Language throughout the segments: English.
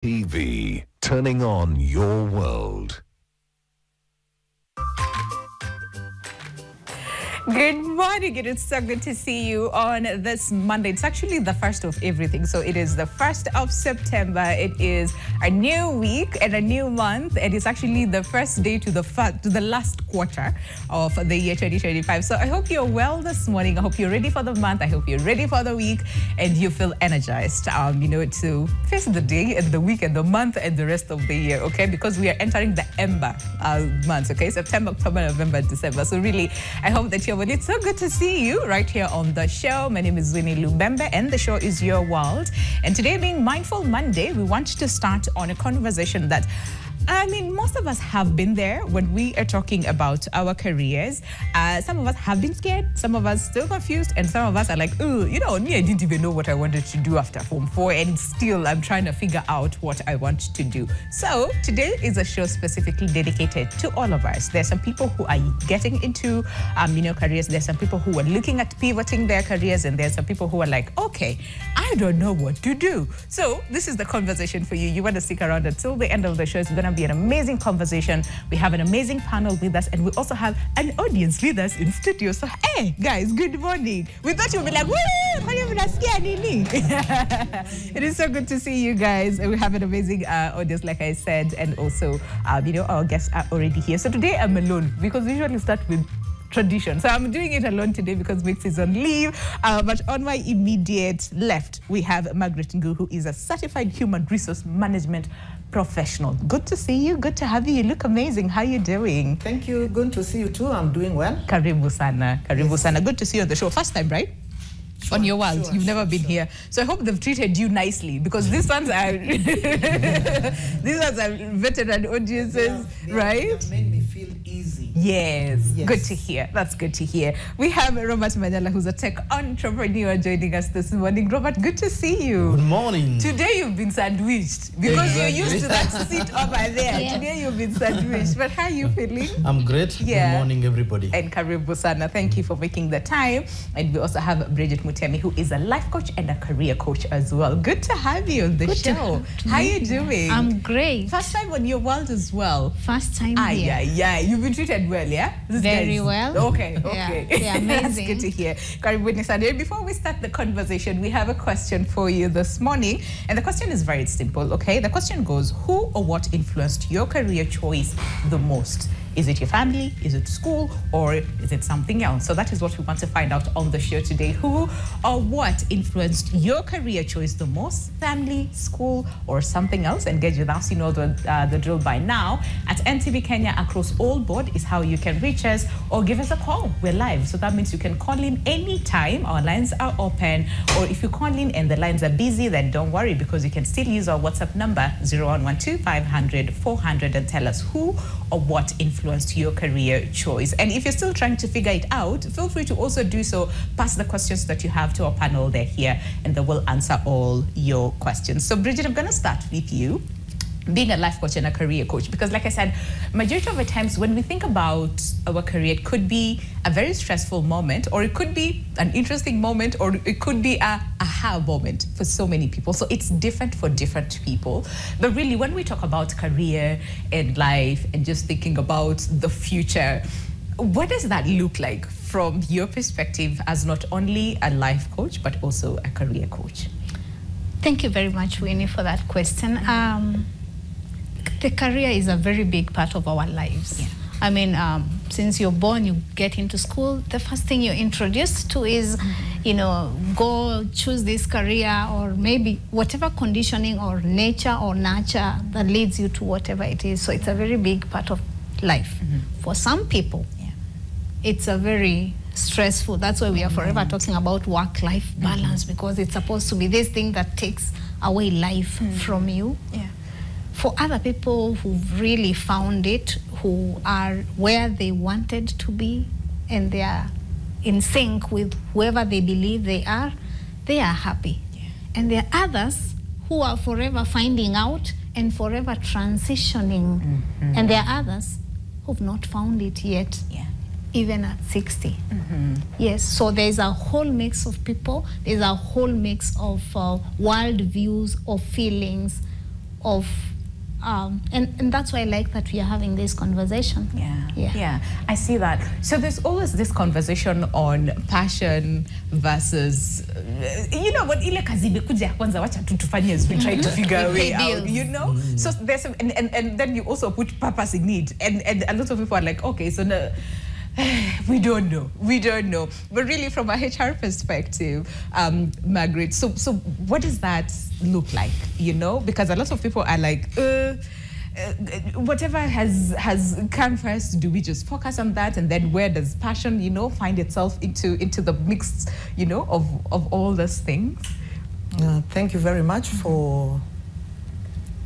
TV, turning on your world. Good morning. It is so good to see you on this Monday. It's actually the first of everything. So it is the 1st of September. It is a new week and a new month. And it's actually the first day to the last quarter of the year 2025. So I hope you're well this morning. I hope you're ready for the month. I hope you're ready for the week and you feel energized, to face the day and the week and the month and the rest of the year, okay? Because we are entering the Ember months, okay? September, October, November, December. So really, I hope that you're. It's so good to see you right here on the show. My name is Winnie Lubembe and the show is Your World. And today being Mindful Monday, we want to start on a conversation that most of us have been there when we are talking about our careers. Some of us have been scared, some of us still confused, and some of us are like, me, I didn't even know what I wanted to do after Form 4, and still I'm trying to figure out what I want to do. So today is a show specifically dedicated to all of us. There's some people who are getting into, careers. There's some people who are looking at pivoting their careers, and there's some people who are like, okay, I don't know what to do. So this is the conversation for you. You want to stick around until the end of the show. It's going to be an amazing conversation. We have an amazing panel with us, and we also have an audience with us in studio. So, hey, guys, good morning. We thought you'd be like, woo, it is so good to see you guys. We have an amazing audience, like I said, and also, our guests are already here. So today I'm alone because we usually start with tradition. So I'm doing it alone today because Mix is on leave. But on my immediate left, we have Margaret Ngu, who is a certified human resource management professional. Good to see you. Good to have you. You look amazing. How are you doing? Thank you. Good to see you too. I'm doing well. Karibu sana. Karibu sana. Good to see you on the show. First time, right? Sure, on Your World. You've never been here. So I hope they've treated you nicely because these ones are veteran audiences, right? They made me feel easy. Yes. Good to hear. That's good to hear. We have Robert Manyala, who's a tech entrepreneur, joining us this morning. Robert, good to see you. Good morning. Today you've been sandwiched because you're used to that seat over there. Yeah. Today you've been sandwiched. But how are you feeling? I'm great. Yeah. Good morning, everybody. And Karibu sana. Thank you for making the time. And we also have Bridget Mutemi, who is a life coach and a career coach as well. Good to have you on the show. How are you doing? I'm great. First time on Your World as well. First time here. Yeah. You've been treated well, yeah? Very well. Okay. Yeah, amazing. That's good to hear. Karibuni sana. Before we start the conversation, we have a question for you this morning. And the question is very simple, okay? The question goes, who or what influenced your career choice the most? Is it your family? Is it school? Or is it something else? So that is what we want to find out on the show today. Who or what influenced your career choice the most? Family, school, or something else? Engage with us. You know the drill by now. At NTV Kenya, across all board is how you can reach us or give us a call. We're live. So that means you can call in anytime. Our lines are open. Or if you call in and the lines are busy, then don't worry because you can still use our WhatsApp number 0112 500 400 and tell us who or what influenced your career choice. And if you're still trying to figure it out, feel free to also do so. Pass the questions that you have to our panel. They're here and they will answer all your questions. So Bridget, I'm going to start with you. Being a life coach and a career coach, because like I said, majority of the times when we think about our career, it could be a very stressful moment, or it could be an interesting moment, or it could be a aha moment for so many people. So it's different for different people. But really, when we talk about career and life and just thinking about the future, what does that look like from your perspective as not only a life coach, but also a career coach? Thank you very much, Winnie, for that question. The career is a very big part of our lives. Yeah. Since you're born, you get into school, the first thing you're introduced to is, go choose this career, or maybe whatever conditioning or nature or nurture that leads you to whatever it is. So it's a very big part of life. For some people, it's a very stressful. That's why we are forever talking about work-life balance, because it's supposed to be this thing that takes away life from you. Yeah. For other people who've really found it, who are where they wanted to be, and they are in sync with whoever they believe they are happy. Yeah. And there are others who are forever finding out and forever transitioning. And there are others who've not found it yet. Yeah. Even at 60. Yes, so there's a whole mix of people, there's a whole mix of world views, of feelings, of and that's why I like that we are having this conversation. Yeah, I see that. So there's always this conversation on passion versus, you know, what ile kazi imekuja ya kwanza wacha tu tufanye as we try to figure a way out, you know? So there's and then you also put purpose in it, and a lot of people are like, okay, so no, we don't know. But really, from a HR perspective, Margaret, so what does that look like, you know? Because a lot of people are like, whatever has come first, do we just focus on that? And then where does passion, you know, find itself into the mix, you know, of all those things? Thank you very much for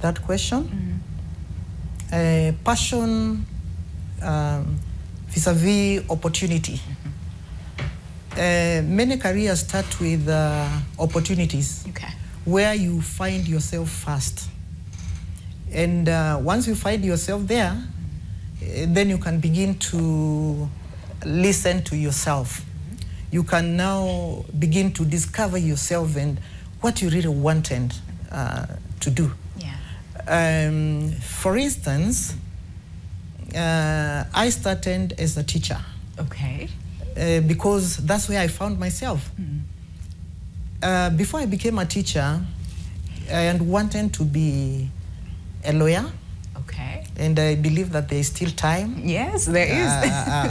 that question. Passion vis-a-vis opportunity. Many careers start with opportunities, where you find yourself first. And once you find yourself there, then you can begin to listen to yourself. You can now begin to discover yourself and what you really wanted to do. For instance, I started as a teacher. Because that's where I found myself. Before I became a teacher, I wanted to be a lawyer. And I believe that there is still time. Yes, there is.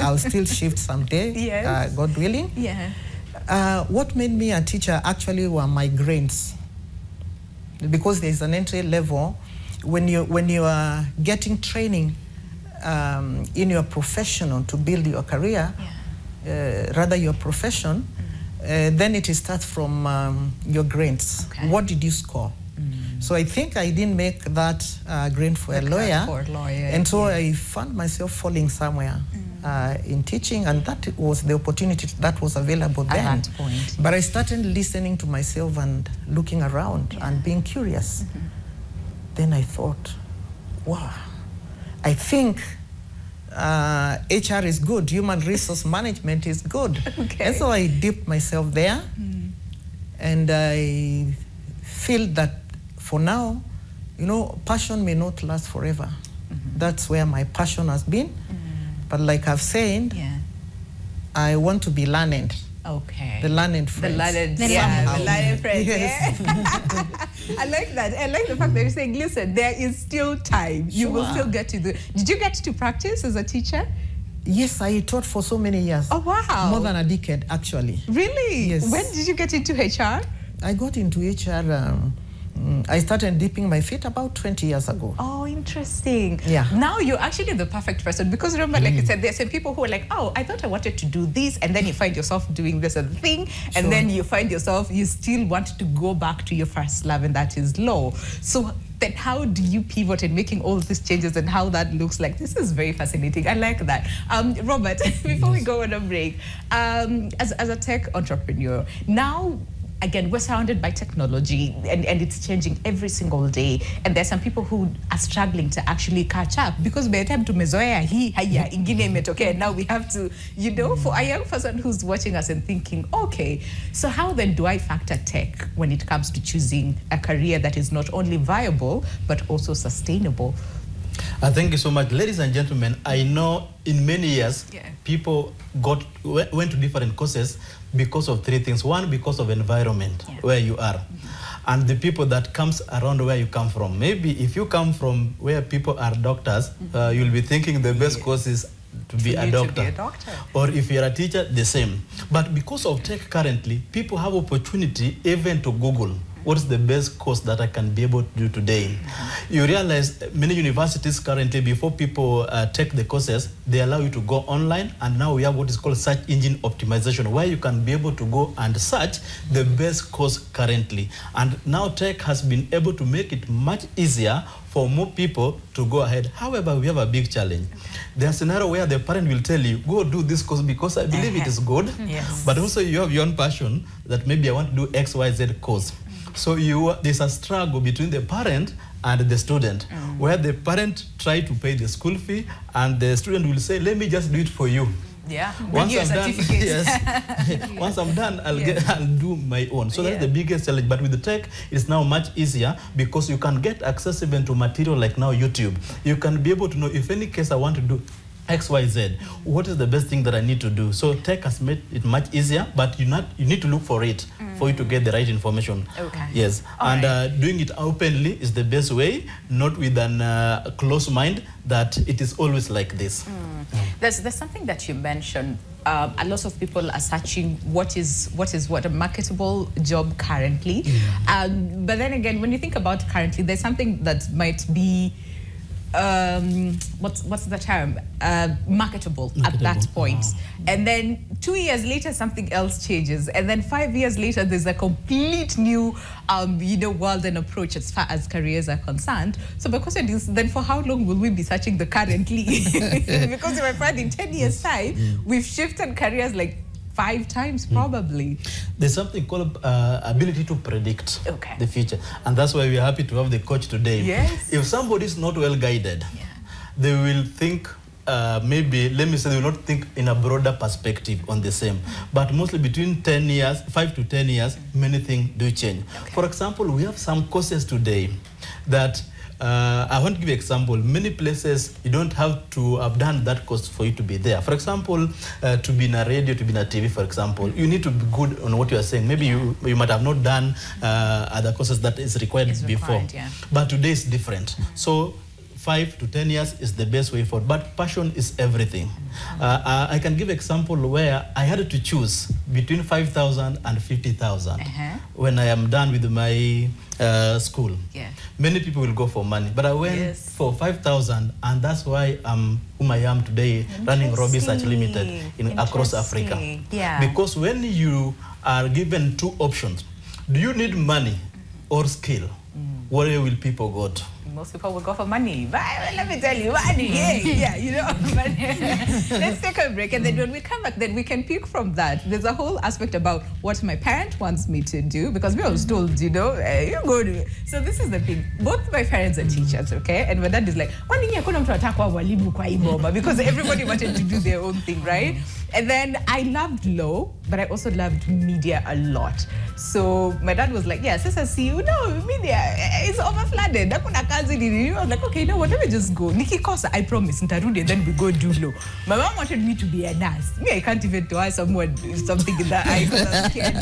I'll still shift someday, God willing. What made me a teacher actually were my grades. Because there's an entry level when you are getting training in your profession to build your career, rather your profession, then it starts from your grades. What did you score? So I think I didn't make that grade for a lawyer, and so I found myself falling somewhere in teaching, and that was the opportunity that was available then. At that point. But I started listening to myself and looking around and being curious. Then I thought, wow, I think HR is good, human resource management is good. And so I dipped myself there, and I feel that for now, you know, passion may not last forever. That's where my passion has been. But like I've said, I want to be learned. The learned friends. The learned friends. Yes. I like that. I like the fact that you're saying, listen, there is still time. You will still get to do. Did you get to practice as a teacher? Yes, I taught for so many years. Oh, wow. More than a decade, actually. Really? Yes. When did you get into HR? I got into HR, I started dipping my feet about 20 years ago. Oh, interesting. Yeah. Now you're actually the perfect person, because remember, like you said, there's some people who are like, oh, I thought I wanted to do this, and then you find yourself doing this other thing, and then you find yourself, you still want to go back to your first love, and that is law. So then how do you pivot in making all these changes, and how that looks like? This is very fascinating. I like that. Robert, before we go on a break, as a tech entrepreneur, now, again, we're surrounded by technology, and it's changing every single day. And there's some people who are struggling to actually catch up, because by the time tumezoea hii haya ingine imetokea, and now we have to, you know, for a young person who's watching us and thinking, okay, so how then do I factor tech when it comes to choosing a career that is not only viable, but also sustainable? Thank you so much. Ladies and gentlemen, I know in many years, people went to different courses because of three things. One, because of environment, where you are. And the people that comes around where you come from. Maybe if you come from where people are doctors, you'll be thinking the best course is to be a doctor. Or if you're a teacher, the same. But because of tech currently, people have opportunity even to Google what's the best course that I can be able to do today. You realize many universities currently, before people take the courses, they allow you to go online, and now we have what is called search engine optimization, where you can be able to go and search the best course currently. And now tech has been able to make it much easier for more people to go ahead. However, we have a big challenge. There's a scenario where the parent will tell you, go do this course because I believe it is good, but also you have your own passion that maybe I want to do XYZ course. So there's a struggle between the parent and the student, where the parent try to pay the school fee, and the student will say, let me just do it for you. Yeah. Once I'm done, yes. Once I'm done, I'll do my own. So that's the biggest challenge. But with the tech, it's now much easier because you can get access even to material like now YouTube. You can be able to know if any case I want to do XYZ, what is the best thing that I need to do? So tech has made it much easier, but you need to look for it for you to get the right information. Okay. Yes. And doing it openly is the best way, not with a close mind that it is always like this. There's something that you mentioned. A lot of people are searching what is a marketable job currently. But then again, when you think about currently, there's something that might be what's the term? Marketable at that point. And then 2 years later, something else changes. And then 5 years later, there's a complete new, world and approach as far as careers are concerned. So my question is, then for how long will we be searching the currently? Because if I find in 10 years' time, we've shifted careers like 5 times probably. There's something called ability to predict the future. And that's why we're happy to have the coach today. Yes. If somebody is not well guided, they will think, maybe, let me say, they will not think in a broader perspective on the same. But mostly between 5 to 10 years, many things do change. For example, we have some courses today that I want to give you an example. Many places, you don't have to have done that course for you to be there. For example, to be in a radio, to be in a TV, for example, you need to be good on what you are saying. Maybe you might have not done other courses that is required before. But today is different. So 5 to 10 years is the best way forward. But passion is everything. I can give an example where I had to choose between 5,000 and 50,000 when I am done with my school. Many people will go for money, but I went for 5,000, and that's why I'm whom I am today, running Robbie Search Limited across Africa. Because when you are given 2 options, do you need money or skill? Where will people go to? Most people will go for money. But let me tell you, money, Let's take a break, and then when we come back, then we can pick from that. There's a whole aspect about what my parent wants me to do, because we was told, you go do it. So this is the thing. Both my parents are teachers, okay? And my dad is like, because everybody wanted to do their own thing, right? And then I loved law, but I also loved media a lot. So my dad was like, yeah, sister, see, media is overflooded. I was like, okay, you know what, let me just go. Nikki Kosa, I promise, and then we go do law. My mom wanted me to be a nurse. Me, I can't even tell someone something in that I was scared,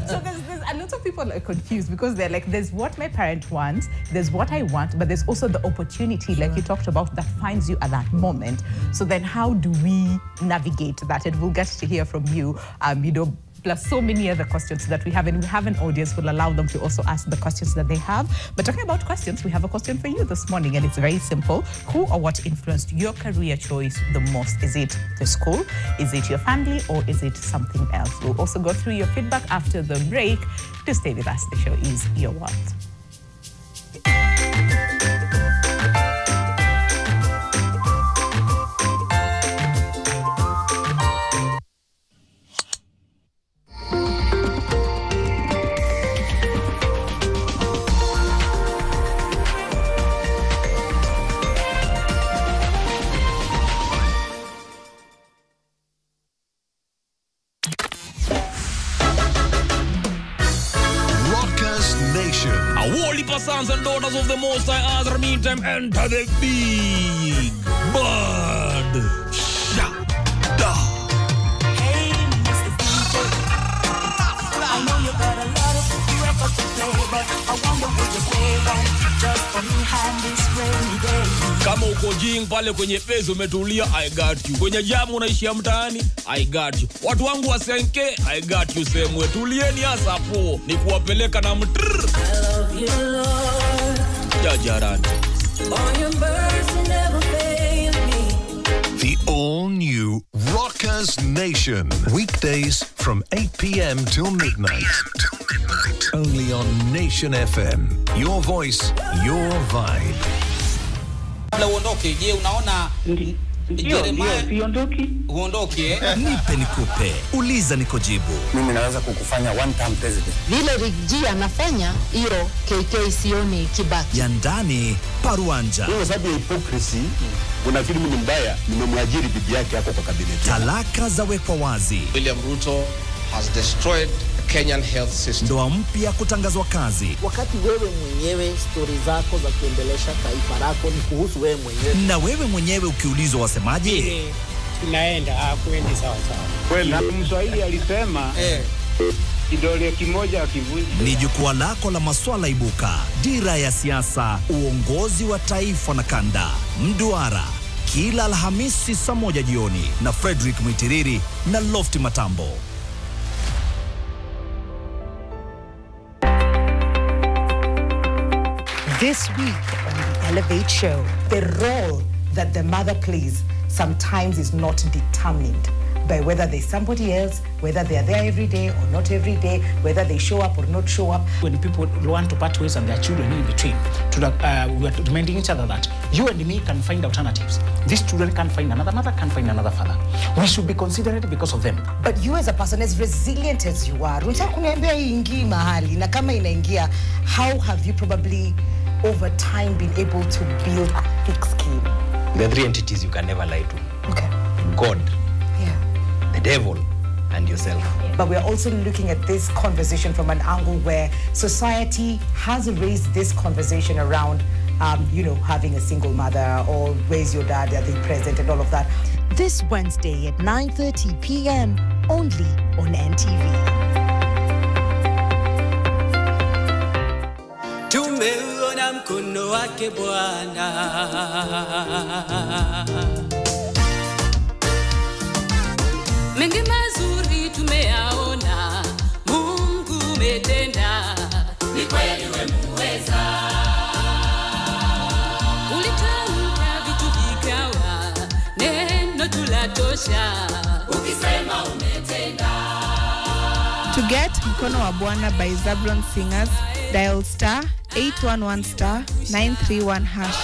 So there's a lot of people are confused because they're like, there's what my parent wants, there's what I want, but there's also the opportunity, like you talked about, that finds you at that moment. So then how do we navigate that? And we'll get to hear from you, plus so many other questions that we have, and we have an audience who will allow them to also ask the questions that they have. But talking about questions, we have a question for you this morning, and it's very simple. Who or what influenced your career choice the most? Is it the school? Is it your family? Or is it something else? We'll also go through your feedback after the break. Do stay with us. The show is Your World. Sons and daughters of the Most High, as meantime, enter the big bird. Shada. Hey, Mr. DJ. I know you got a lot of records to play, but I wonder would you play one just for me hand this rainy day. Kama uko jing pale kwenye pezo umetulia, I got you. Kwenye jamu unaishia mtaani, I got you. Watu wangu wa senke, I got you. Semwe tulieni hasa po, ni kuwapeleka na mtrrr. I love you, Lord. Jajarani. On your mercy never failed me. The all-new Rockers Nation. Weekdays from 8 p.m. till midnight. Only on Nation FM. Your voice, your vibe. Uondoke, je, unaona Uondoke. Nipe nikupe. Uliza nikujibu. Mimi naweza kukufanya one term president. Vile Rigji anafanya hilo KK sioni Kibaki. Ya ndani paruanja. Kwa sababu ya hypocrisy, unafikiri mimi ni mbaya, nimemwajiri bibi yake hapo kwa kabineti. Talaka za wekwa wazi. William Ruto has destroyed Kenyan health system. Ndoa mpya kutangazwa kazi. Wakati wewe mwenyewe story zako za kuendelesha taifa lako ni kuhusu wewe mwenyewe. Na wewe mwenyewe ukiulizwa wasemaje? Tunaenda kuendi sawa sawa. Kweli na Mswahili alisema kidole kimoja kivunji. Ni jukwaa lako la maswala ibuka. Dira ya siasa, uongozi wa taifa na kanda. Mduara kila Alhamisi saa 1 jioni na Frederick Mwitiriri na Lofty Matambo. This week on the Elevate Show, the role that the mother plays sometimes is not determined by whether there's somebody else, whether they are there every day or not every day, whether they show up or not show up. When people want to part ways and their children in between, we are reminding each other that you and me can find alternatives. These children can find another mother, can find another father. We should be considerate because of them. But you as a person, as resilient as you are, how have you probably over time been able to build a thick skin? There are 3 entities you can never lie to. Okay. God, the devil, and yourself. But we're also looking at this conversation from an angle where society has raised this conversation around, having a single mother or where's your dad, are they present, and all of that. This Wednesday at 9:30 p.m. only on NTV. Tumeona mkono wake Bwana. Mengi mazuri tumeyaona, Mungu umetenda, ni kweli wewe muweza. Ulitamka vitu vikawa, neno tulatosha, ukisema umetenda. To get Mkono wa Bwana by Zablon Singers, dial star 811 star 931 hash.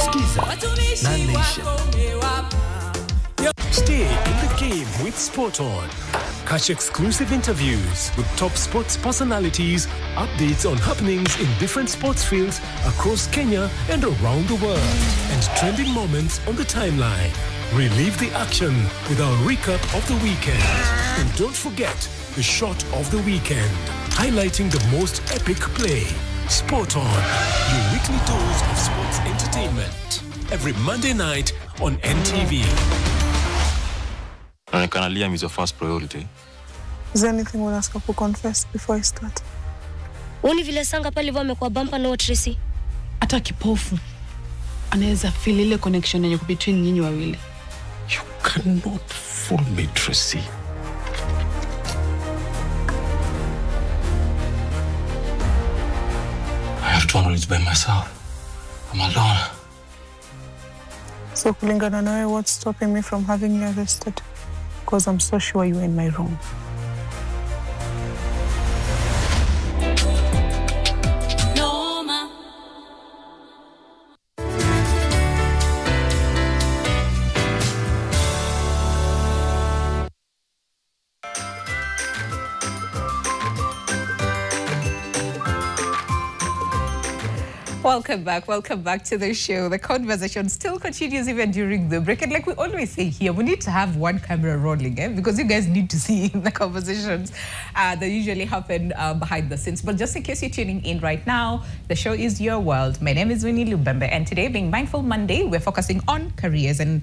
Skiza na Nation. Stay in the game with Sport On. Catch exclusive interviews with top sports personalities, updates on happenings in different sports fields across Kenya and around the world, and trending moments on the timeline. Relive the action with our recap of the weekend. And don't forget the shot of the weekend, highlighting the most epic play. Sport On, your weekly dose of sports entertainment. Every Monday night on NTV. Liam is your first priority. Is there anything you want to confess before I start? Uni vile sanga pale hivyo amekuwa bumper na Tracy. Hata kipofu anaweza feel ile connection yenye between nyinyi wawili. You cannot fool me, Tracy. I have to handle it by myself. I'm alone. So kulingana na wewe, what's stopping me from having you arrested? Because I'm so sure you're in my room. Welcome back to the show. The conversation still continues even during the break. And like we always say here, we need to have one camera rolling, because you guys need to see the conversations that usually happen behind the scenes. But just in case you're tuning in right now, the show is Your World. My name is Winnie Lubembe, and today, being Mindful Monday, we're focusing on careers, and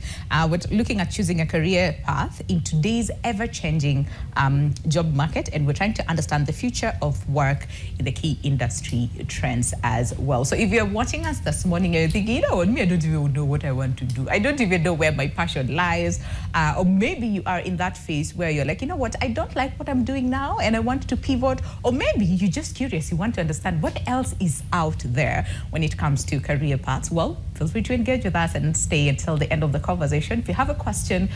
we're looking at choosing a career path in today's ever-changing job market, and we're trying to understand the future of work in the key industry trends as well. So if you're watching us this morning and you're thinking, you know what, I don't even know what I want to do. I don't even know where my passion lies. Or maybe you are in that phase where you're like, you know what, I don't like what I'm doing now and I want to pivot. Or maybe you're just curious, you want to understand what else is out there when it comes to career paths. Well, feel free to engage with us and stay until the end of the conversation. If you have a question,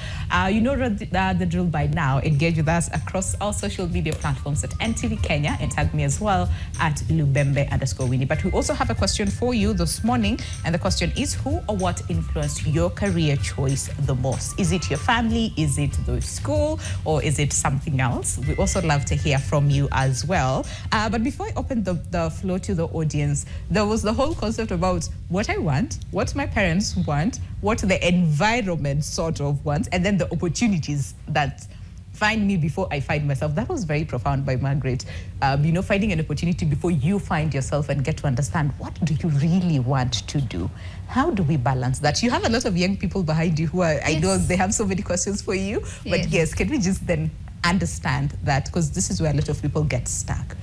you know the drill by now. Engage with us across all social media platforms at NTV Kenya, and tag me as well at Lubembe_Winnie. But we also have a question for you this morning, and the question is, who or what influenced your career choice the most? Is it your family? Is it the school? Or is it something else? We also love to hear from you as well. But before I open the floor to the audience, there was the whole concept about what I want, what my parents want, what the environment sort of wants, and then the opportunities that find me before I find myself. That was very profound by Margaret. You know, finding an opportunity before you find yourself and get to understand, what do you really want to do? How do we balance that? You have a lot of young people behind you who are, I know they have so many questions for you, but yes, can we just then understand that? Because this is where a lot of people get stuck.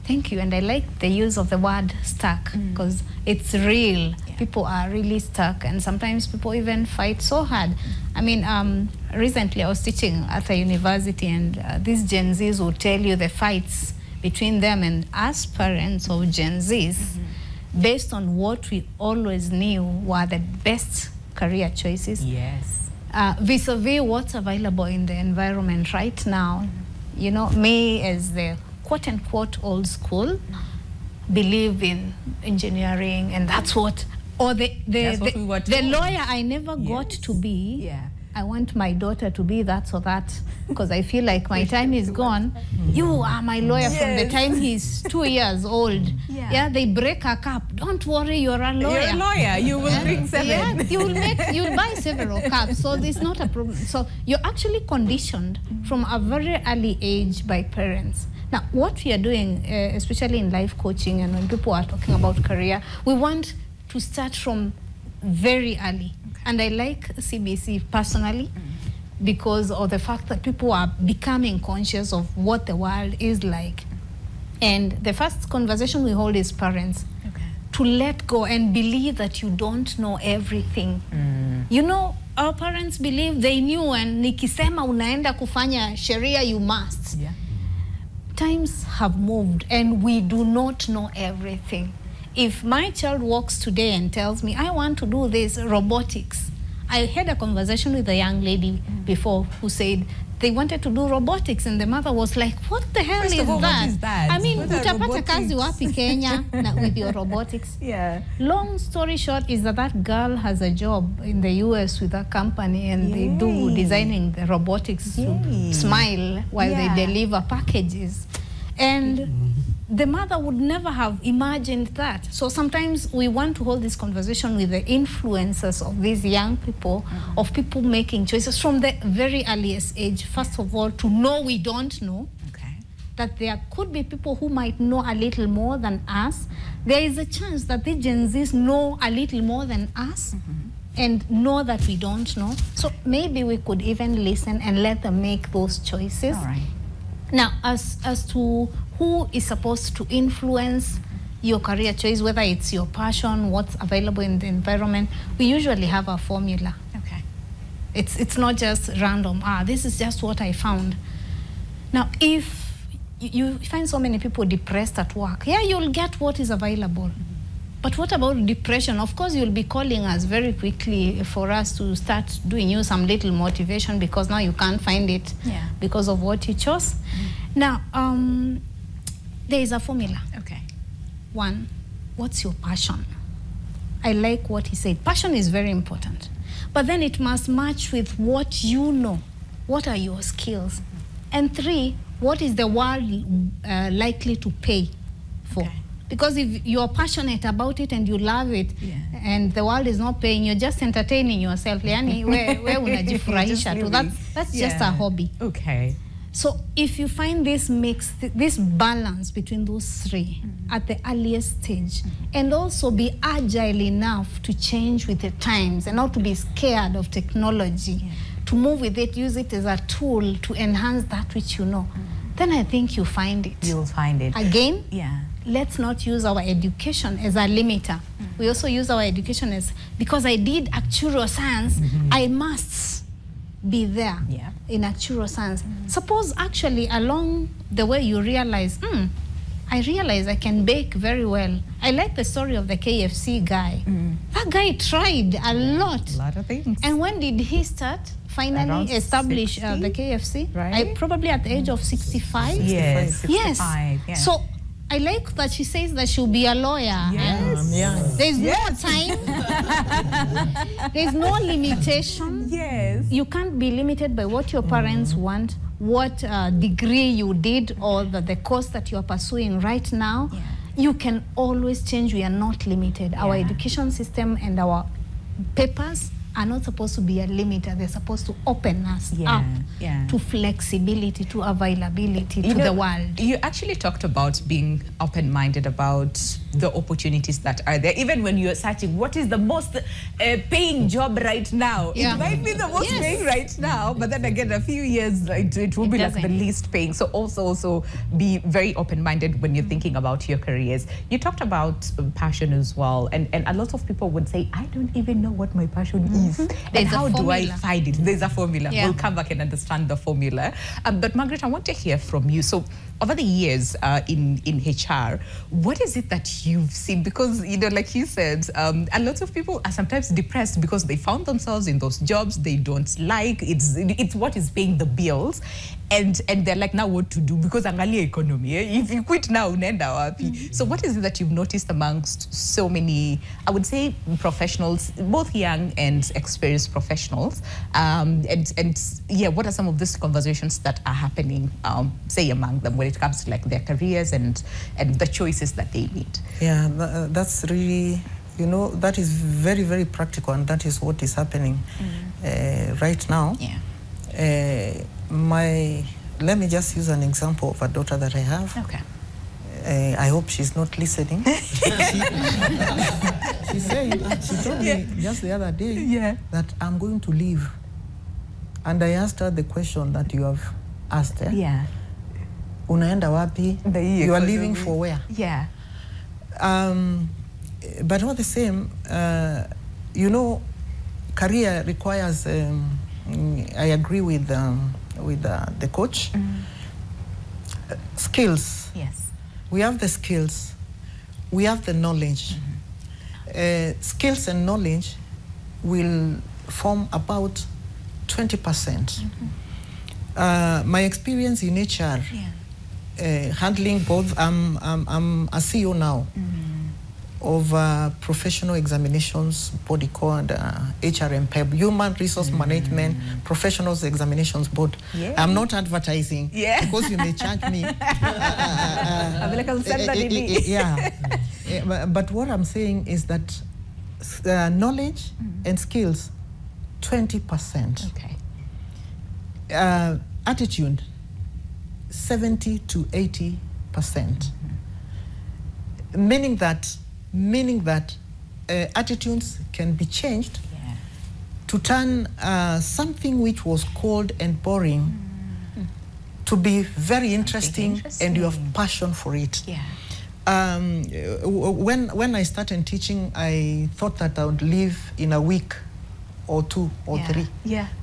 Thank you, and I like the use of the word stuck because it's real. People are really stuck, and sometimes people even fight so hard. I mean, recently I was teaching at a university, and these Gen Zs will tell you the fights between them and us parents of Gen Zs based on what we always knew were the best career choices. Yes. Vis-a-vis what's available in the environment right now. You know, me as the quote-unquote old school, believe in engineering, and that's what, or the lawyer I never got to be. Yeah. I want my daughter to be that or that, because I feel like my time is gone. You are my lawyer from the time he's 2 years old. Yeah, they break a cup. Don't worry, you're a lawyer. You're a lawyer. You will bring 7. Yeah, you'll buy several cups, so there's not a problem. So you're actually conditioned from a very early age by parents. Now, what we are doing, especially in life coaching and when people are talking about career, we want to start from very early. And I like CBC personally because of the fact that people are becoming conscious of what the world is like. And the first conversation we hold is parents. To let go and believe that you don't know everything. You know, our parents believe they knew, and nikisema unaenda kufanya sheria, you must. Times have moved and we do not know everything. If my child walks today and tells me, I want to do this, robotics. I had a conversation with a young lady before who said they wanted to do robotics, and the mother was like, what the hell is that? What is that? I mean, utapata kazi wapi Kenya with your robotics? Long story short is that girl has a job in the US with a company, and they do designing the robotics to smile while they deliver packages. And the mother would never have imagined that. So sometimes we want to hold this conversation with the influences of these young people, of people making choices from the very earliest age. First of all, to know we don't know, that there could be people who might know a little more than us. There is a chance that the Gen Zs know a little more than us and know that we don't know. So maybe we could even listen and let them make those choices. Now, as to who is supposed to influence your career choice, whether it's your passion, what's available in the environment, we usually have a formula. It's not just random, this is just what I found. Now, if you find so many people depressed at work, you'll get what is available. But what about depression? Of course, you'll be calling us very quickly for us to start doing you some little motivation, because now you can't find it because of what you chose. Now, there is a formula. One, what's your passion? I like what he said. Passion is very important. But then it must match with what you know. What are your skills? And 3, what is the world likely to pay for? Because if you're passionate about it and you love it, and the world is not paying, you're just entertaining yourself. Yani, where unajifurahisha tu. That's just a hobby. So if you find this mix, this balance between those 3 at the earliest stage, and also be agile enough to change with the times and not to be scared of technology, to move with it, use it as a tool to enhance that which you know, then I think you find it. You'll find it. Again, let's not use our education as a limiter. We also use our education as, because I did actuarial science, I must be there in actuarial science. Suppose actually along the way you realize, I realize I can bake very well. I like the story of the KFC guy. That guy tried a lot. A lot of things. And when did he start? Finally establish the KFC? Right. Probably at the age of 65? Yes, 65, Yes. yeah. So I like that she says that she'll be a lawyer. Yes. There's no time. There's no limitation. Yes. You can't be limited by what your parents want, what degree you did, or the course that you're pursuing right now. You can always change. We are not limited. Our education system and our papers are not supposed to be a limiter. They're supposed to open us up to flexibility, to availability, to the world. You actually talked about being open-minded about the opportunities that are there. Even when you're searching, what is the most paying job right now? It might be the most paying right now, but then again, a few years, it will be like the least paying. So also be very open-minded when you're thinking about your careers. You talked about passion as well, and a lot of people would say, I don't even know what my passion is. And how do I find it? There's a formula. We'll come back and understand the formula. But Margaret, I want to hear from you. So over the years in HR, what is it that you've seen? Because, like you said, a lot of people are sometimes depressed because they found themselves in those jobs they don't like. It's what is paying the bills. And they're like, now what to do? Because angalia economy, if you quit now, unaenda wapi? So what is it that you've noticed amongst so many, I would say, professionals, both young and experienced professionals? And what are some of these conversations that are happening, say, among them when it comes to like their careers and the choices that they made? Yeah, that's really, that is very, very practical, and that is what is happening right now. Let me just use an example of a daughter that I have. Okay. I hope she's not listening. She told me just the other day that I'm going to leave. And I asked her the question that you have asked her. Unaenda wapi? You are leaving for where? But all the same, career requires, I agree with the coach. Skills. Yes. We have the skills. We have the knowledge. Skills and knowledge will form about 20%. My experience in HR, handling both, I'm a CEO now of professional examinations body called HRMPEB, Human Resource Management Professionals Examinations Board. I'm not advertising because you may charge me. But what I'm saying is that knowledge and skills, 20%. Okay. Attitude, 70 to 80%. Meaning that attitudes can be changed to turn something which was cold and boring to be very interesting, and you have passion for it. When I started teaching, I thought that I would leave in a week or 2 or 3.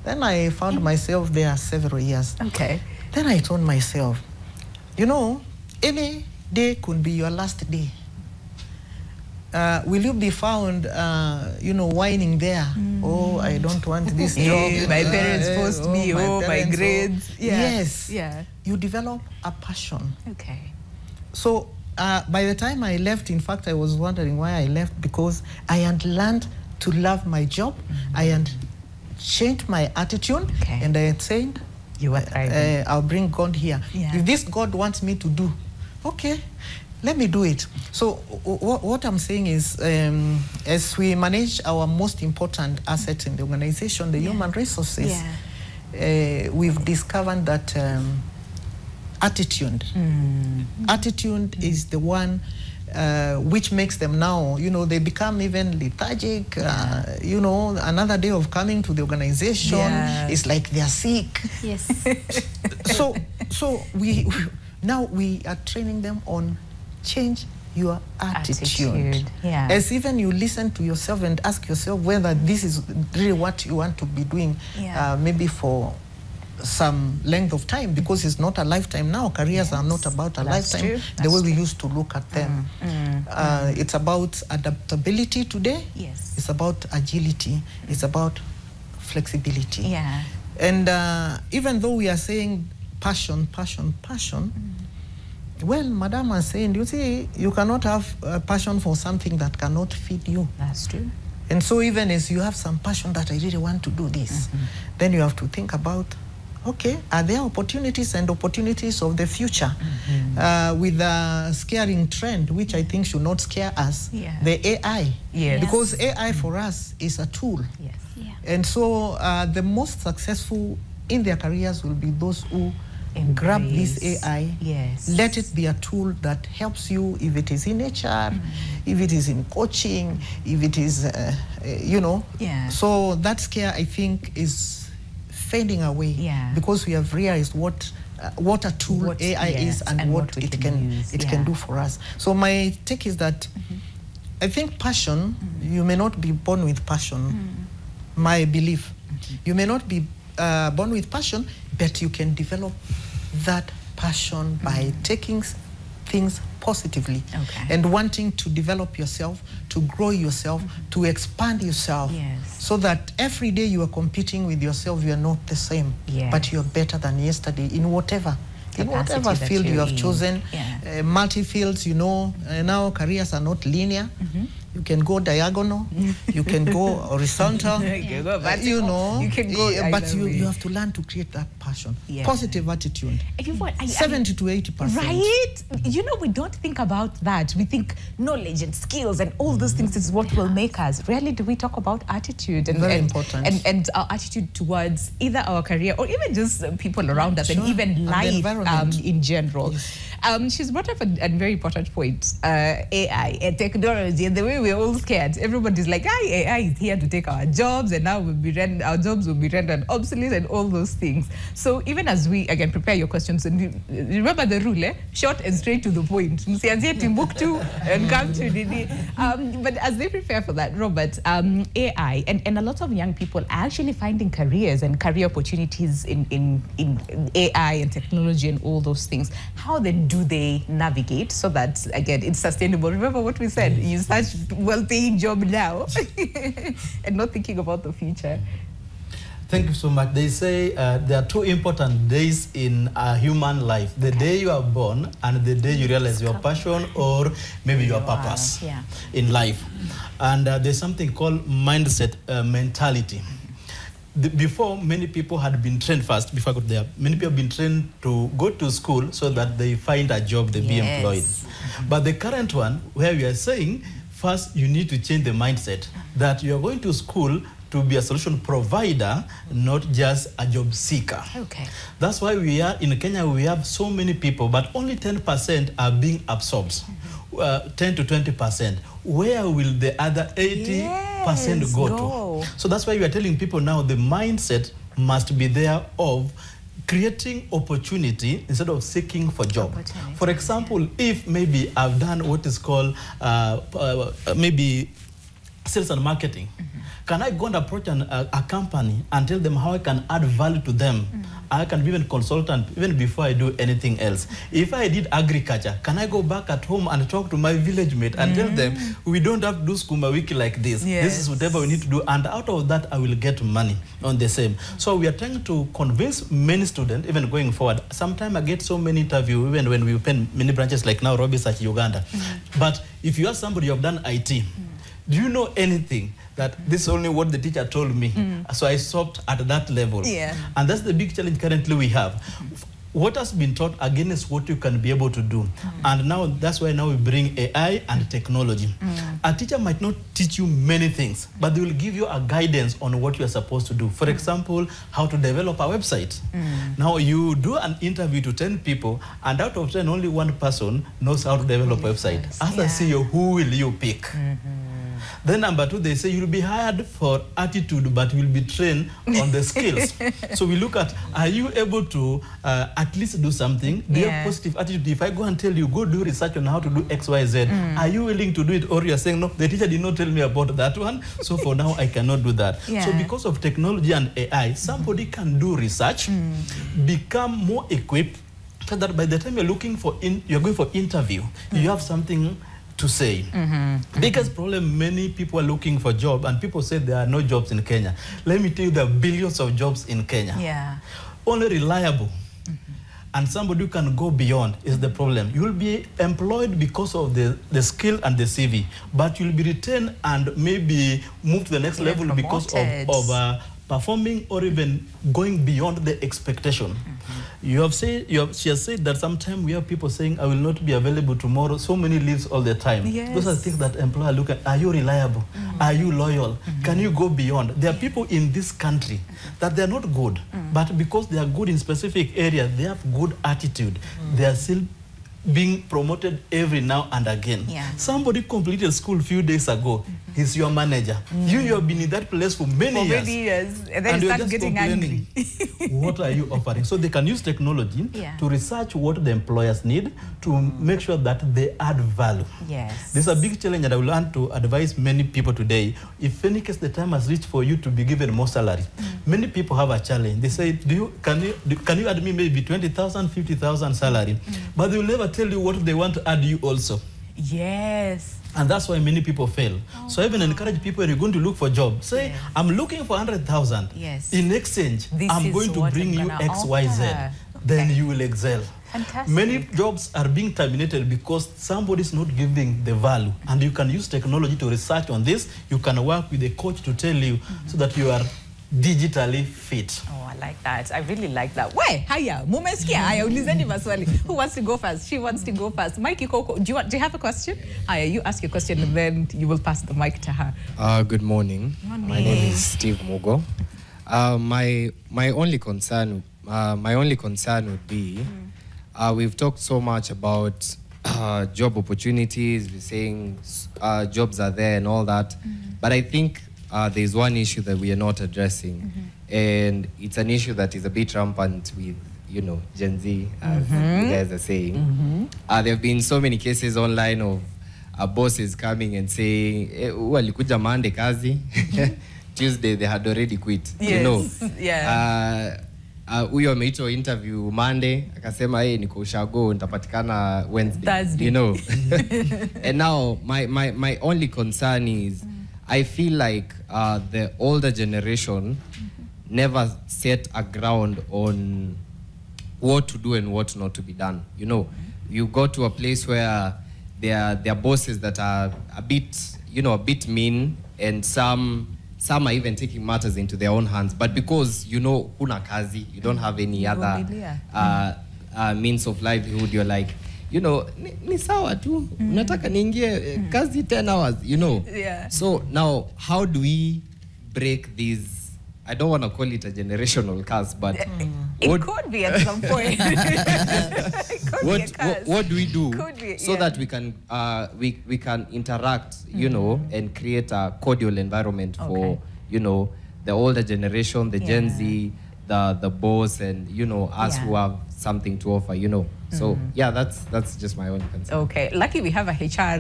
Then I found myself there several years. Okay. Then I told myself, any day could be your last day. Will you be found, whining there? Oh, I don't want this job. My parents forced me. My grades. Yes. You develop a passion. Okay. So by the time I left, in fact, I was wondering why I left, because I had learned to love my job. I had changed my attitude, and I had said, I'll bring God here. If this God wants me to do, okay, let me do it. So what I'm saying is, as we manage our most important asset in the organization, the human resources, we've discovered that attitude is the one which makes them now, they become even lethargic. Another day of coming to the organization, it's like they're sick. Yes. So we are training them on change your attitude. As even you listen to yourself and ask yourself whether this is really what you want to be doing, maybe for some length of time, because it's not a lifetime now. Careers are not about a lifetime the way we used to look at them. It's about adaptability today. Yes. It's about agility. It's about flexibility. And even though we are saying passion, well, Madam was saying, you see, you cannot have a passion for something that cannot feed you. That's true. And so even as you have some passion that I really want to do this, then you have to think about, okay, are there opportunities and opportunities of the future with a scaring trend, which I think should not scare us, the AI. Because AI for us is a tool. And so the most successful in their careers will be those who grab this AI, let it be a tool that helps you, if it is in HR, if it is in coaching, if it is, you know. So that scare, I think, is fading away because we have realized what a tool AI is and what it can do for us. So my take is that I think passion, you may not be born with passion, my belief. You may not be born with passion, but you can develop that passion by taking things positively and wanting to develop yourself, to grow yourself, to expand yourself, so that every day you are competing with yourself, you are not the same, but you are better than yesterday in whatever field you have chosen. Multi-fields, you know, now careers are not linear. You can go diagonal, you can go horizontal, you go vertical, you know, you can go but you have to learn to create that passion, positive attitude. 70 to 80%. Right? You know, we don't think about that. We think knowledge and skills and all those things is what will make us. Rarely do we talk about attitude and and our attitude towards either our career or even just people around us and even life in general. She's brought up a very important point, AI and technology, and the way we're all scared. Everybody's like, AI is here to take our jobs, and now our jobs will be rendered obsolete and all those things. So even as we, again, prepare your questions, and remember the rule, short and straight to the point. Timbuktu and come to the but as they prepare for that, Robert, AI, and a lot of young people are actually finding careers and career opportunities in AI and technology and all those things. How then do they navigate so that, again, it's sustainable? Remember what we said, you start well-paying job now and not thinking about the future. Thank you so much. They say there are two important days in a human life. The day you are born and the day you realize your passion or maybe your purpose in life. And there's something called mindset mentality. Before, many people had been trained first, before I got there, many people have been trained to go to school so that they find a job, they be employed. But the current one, where we are saying, first you need to change the mindset that you are going to school to be a solution provider, not just a job seeker. That's why we are, in Kenya, we have so many people, but only 10% are being absorbed. 10 to 20%. Where will the other 80% go to? So that's why we are telling people now the mindset must be there of creating opportunity instead of seeking for job. For example, if maybe I've done what is called maybe sales and marketing, can I go and approach a company and tell them how I can add value to them? I can be even consultant even before I do anything else. If I did agriculture, can I go back at home and talk to my village mate and tell them, we don't have to do Skuma Wiki like this. This is whatever we need to do. And out of that, I will get money on the same. So we are trying to convince many students, even going forward. Sometimes I get so many interviews, even when we open many branches like now, Robbie Search Uganda. But if you ask somebody who have done IT, do you know anything? That this is only what the teacher told me. So I stopped at that level. And that's the big challenge currently we have. What has been taught again is what you can be able to do. And now that's why now we bring AI and technology. A teacher might not teach you many things, but they will give you a guidance on what you are supposed to do. For example, how to develop a website. Now you do an interview to 10 people, and out of 10, only one person knows how to develop a website. As a CEO, who will you pick? Then number 2, they say you'll be hired for attitude, but you'll be trained on the skills. So we look at, are you able to at least do something? Do you have positive attitude? If I go and tell you, go do research on how to do X, Y, Z, are you willing to do it? Or you're saying, no, the teacher did not tell me about that one, so for now I cannot do that. So because of technology and AI, somebody can do research, become more equipped, so that by the time you're looking for you're going for interview, you have something to say. Biggest problem, many people are looking for job, and people say there are no jobs in Kenya. Let me tell you, there are billions of jobs in Kenya. Only reliable and somebody who can go beyond is the problem. You will be employed because of the skill and the CV, but you'll be retained and maybe move to the next level because of performing or even going beyond the expectation. She has said that sometimes we have people saying, I will not be available tomorrow, so many leaves all the time. Those are things that employer look at. Are you reliable? Are you loyal? Can you go beyond? There are people in this country that they're not good, but because they are good in specific areas, they have good attitude. They are still being promoted every now and again. Somebody completed school a few days ago. He's your manager. You have been in that place for many years. And then you start getting angry. What are you offering? So they can use technology to research what the employers need to make sure that they add value. This is a big challenge, and I will want to advise many people today. If any case the time has reached for you to be given more salary, many people have a challenge. They say, can you add me maybe 20,000, 50,000 salary? But they will never tell you what they want to add you also. And that's why many people fail. So I even encourage people, you're going to look for a job. Say, I'm looking for 100,000. In exchange, I'm going to bring you X, Y, Z. Then you will excel. Many jobs are being terminated because somebody is not giving the value. And you can use technology to research on this. You can work with a coach to tell you so that you are digitally fit. I like that. I really like that. Why? Haya, mumesikia. Haya, ulizeni maswali. Who wants to go first? She wants to go first. Mikey Coco, do you have a question? Haya, you ask your question and then you will pass the mic to her. Good morning. My name is Steve Mugo. My only concern would be, we've talked so much about job opportunities. We're saying jobs are there and all that, but I think there's one issue that we are not addressing, and it's an issue that is a bit rampant with, Gen Z, as you guys are saying. There have been so many cases online of bosses coming and saying, walikuja Monday kazi, Tuesday they had already quit. Huyo ameitwa interview Monday, akasema niko ushago, nitapatikana Wednesday. Thursday. And now my only concern is, I feel like the older generation never set a ground on what to do and what not to be done. You go to a place where there are bosses that are a bit mean, and some are even taking matters into their own hands. But because huna kazi, you don't have any other means of livelihood, you're like, ni sawa tu, nataka niingie kazi 10 hours, So now, how do we break these? I don't want to call it a generational curse, but it could be at some point. What do we do so that we can we can interact, and create a cordial environment for the older generation, the Gen Z, the boss, and us who have something to offer, So yeah, that's just my own concern. Okay, lucky we have a HR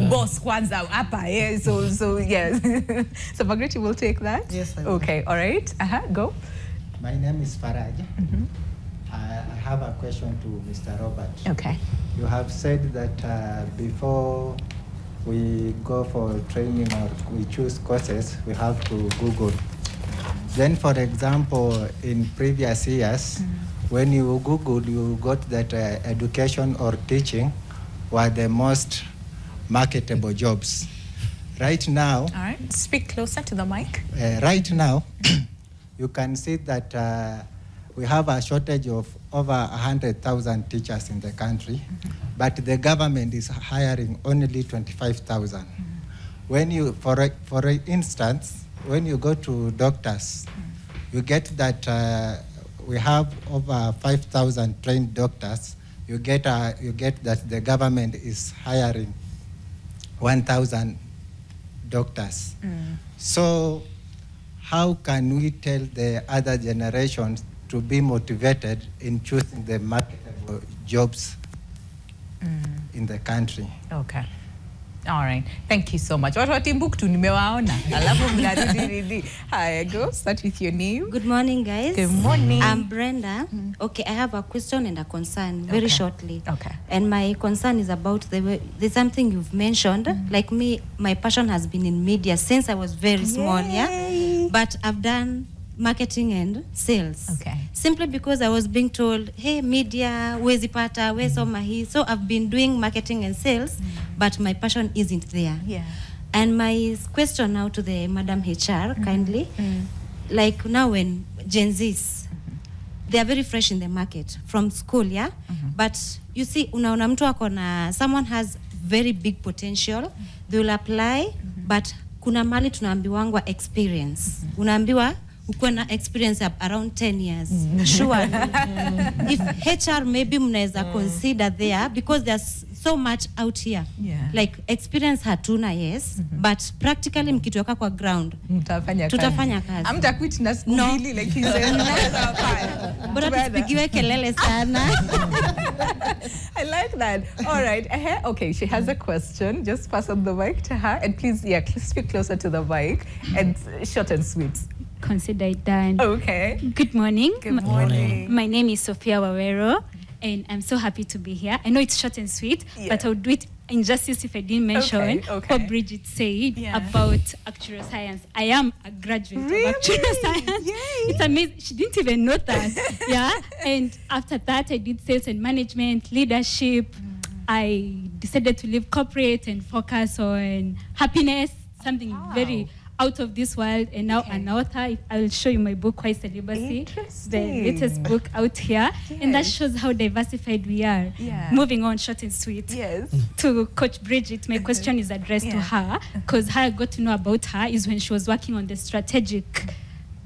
boss kwanza hapa. So yes. So Margaret, will take that. Yes, I will. Okay, all right. Go. My name is Faraj. I have a question to Mr. Robert. Okay. You have said that before we go for training or we choose courses, we have to Google. Then, for example, in previous years, when you Googled, you got that education or teaching were the most marketable jobs. Right now... All right, speak closer to the mic. Right now, you can see that we have a shortage of over 100,000 teachers in the country, but the government is hiring only 25,000. When you, for instance, when you go to doctors, you get that we have over 5,000 trained doctors. You get that the government is hiring 1,000 doctors. So how can we tell the other generations to be motivated in choosing the marketable jobs in the country? Okay. All right. Thank you so much. What Timbuktu nimewaona. Alafu mnadidi. Hi, go. Start with your name. Good morning, guys. Good morning. I'm Brenda. Okay, I have a question and a concern very shortly. Okay. And my concern is about there's something you've mentioned. Like me, my passion has been in media since I was very small, yeah? But I've done marketing and sales. Okay. Simply because I was being told, hey, media, where's pata, where's Omahi? So I've been doing marketing and sales, but my passion isn't there. Yeah. And my question now to the Madam HR, kindly, like now when Gen Zs, they are very fresh in the market from school, yeah? But you see, unaona mtu akona, someone has very big potential, they will apply, but kuna mali tunaambiwangwa experience. Unaambiwa ukuwe na experience of around 10 years. Sure. If HR maybe mnaweza consider there, because there's so much out here. Yeah. Like experience hatuna, yes, but practically mkitoka kwa ground tutafanya kazi. Amtakwit na school hili like he said. Bora tusipigiwe kelele sana. I like that. All right. Okay, she has a question. Just pass on the mic to her, and please, speak closer to the mic and short and sweet. Consider it done. Okay. Good morning. Good morning. My name is Sophia Wawero, and I'm so happy to be here. I know it's short and sweet, but I would do it injustice if I didn't mention what Bridget said about actuarial science. I am a graduate of actuarial science. It's amazing. She didn't even know that. Yeah. And after that, I did sales and management, leadership. I decided to leave corporate and focus on happiness, something very out of this world, and now an author. I will show you my book, Why Celibacy, the latest book out here, and that shows how diversified we are. Moving on, short and sweet. To Coach Bridget, my question is addressed to her, because how I got to know about her is when she was working on the strategic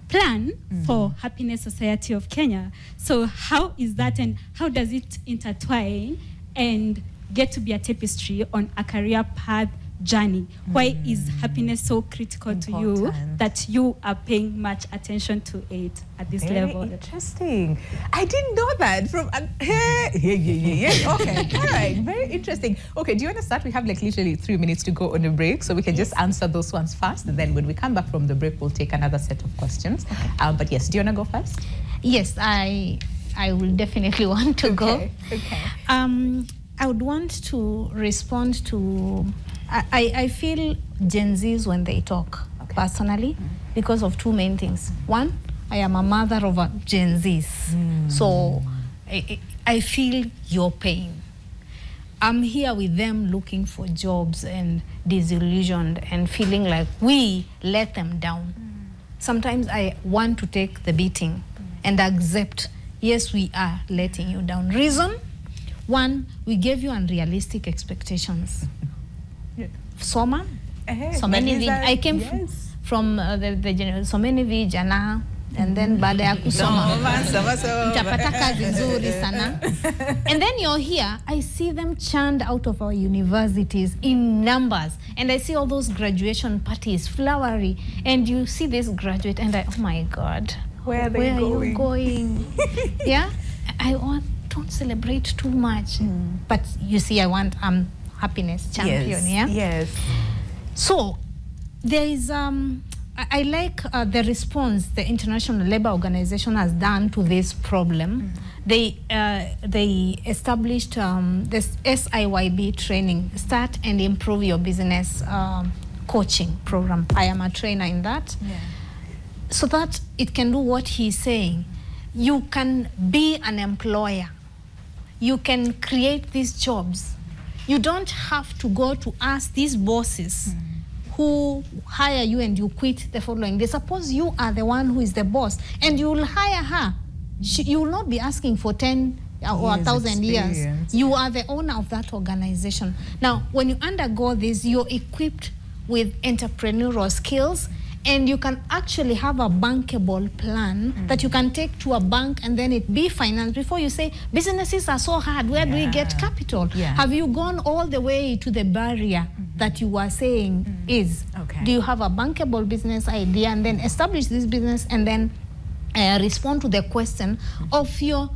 plan for Happiness Society of Kenya. So how is that, and how does it intertwine and get to be a tapestry on a career path journey? Why is happiness so critical to you that you are paying much attention to it at this level? Interesting. I didn't know that from okay. All right. Very interesting. Okay, do you want to start? We have like literally 3 minutes to go on a break, so we can just answer those ones first, and then when we come back from the break, we'll take another set of questions. But yes, do you want to go first? Yes, I will definitely want to go. Okay. I would want to respond to, I feel Gen Zs when they talk, personally, because of two main things. One, I am a mother of a Gen Zs, so I feel your pain. I'm here with them looking for jobs and disillusioned and feeling like we let them down. Sometimes I want to take the beating and accept, yes, we are letting you down. Reason? One, we gave you unrealistic expectations. Soma, so many I came from the so many vijana, and then baada ya kusoma mtapata kazi nzuri sana. And then you're here, I see them churned out of our universities in numbers, and I see all those graduation parties, flowery, and you see this graduate, and oh my God, where are you going? Yeah, don't celebrate too much. But you see, I want happiness champion, Yes. So there is I like the response the International Labour Organization has done to this problem. They established this SIYB training, Start and Improve Your Business coaching program. I am a trainer in that. So that it can do what he's saying. You can be an employer. You can create these jobs. You don't have to go to ask these bosses who hire you and you quit the following day. Suppose you are the one who is the boss and you will hire her. You will not be asking for 10 or 1,000 years. You are the owner of that organization. Now, when you undergo this, you're equipped with entrepreneurial skills And you can actually have a bankable plan that you can take to a bank and then it be financed. Before you say, businesses are so hard, where do we get capital? Have you gone all the way to the barrier that you were saying is? Do you have a bankable business idea and then establish this business and then respond to the question of your,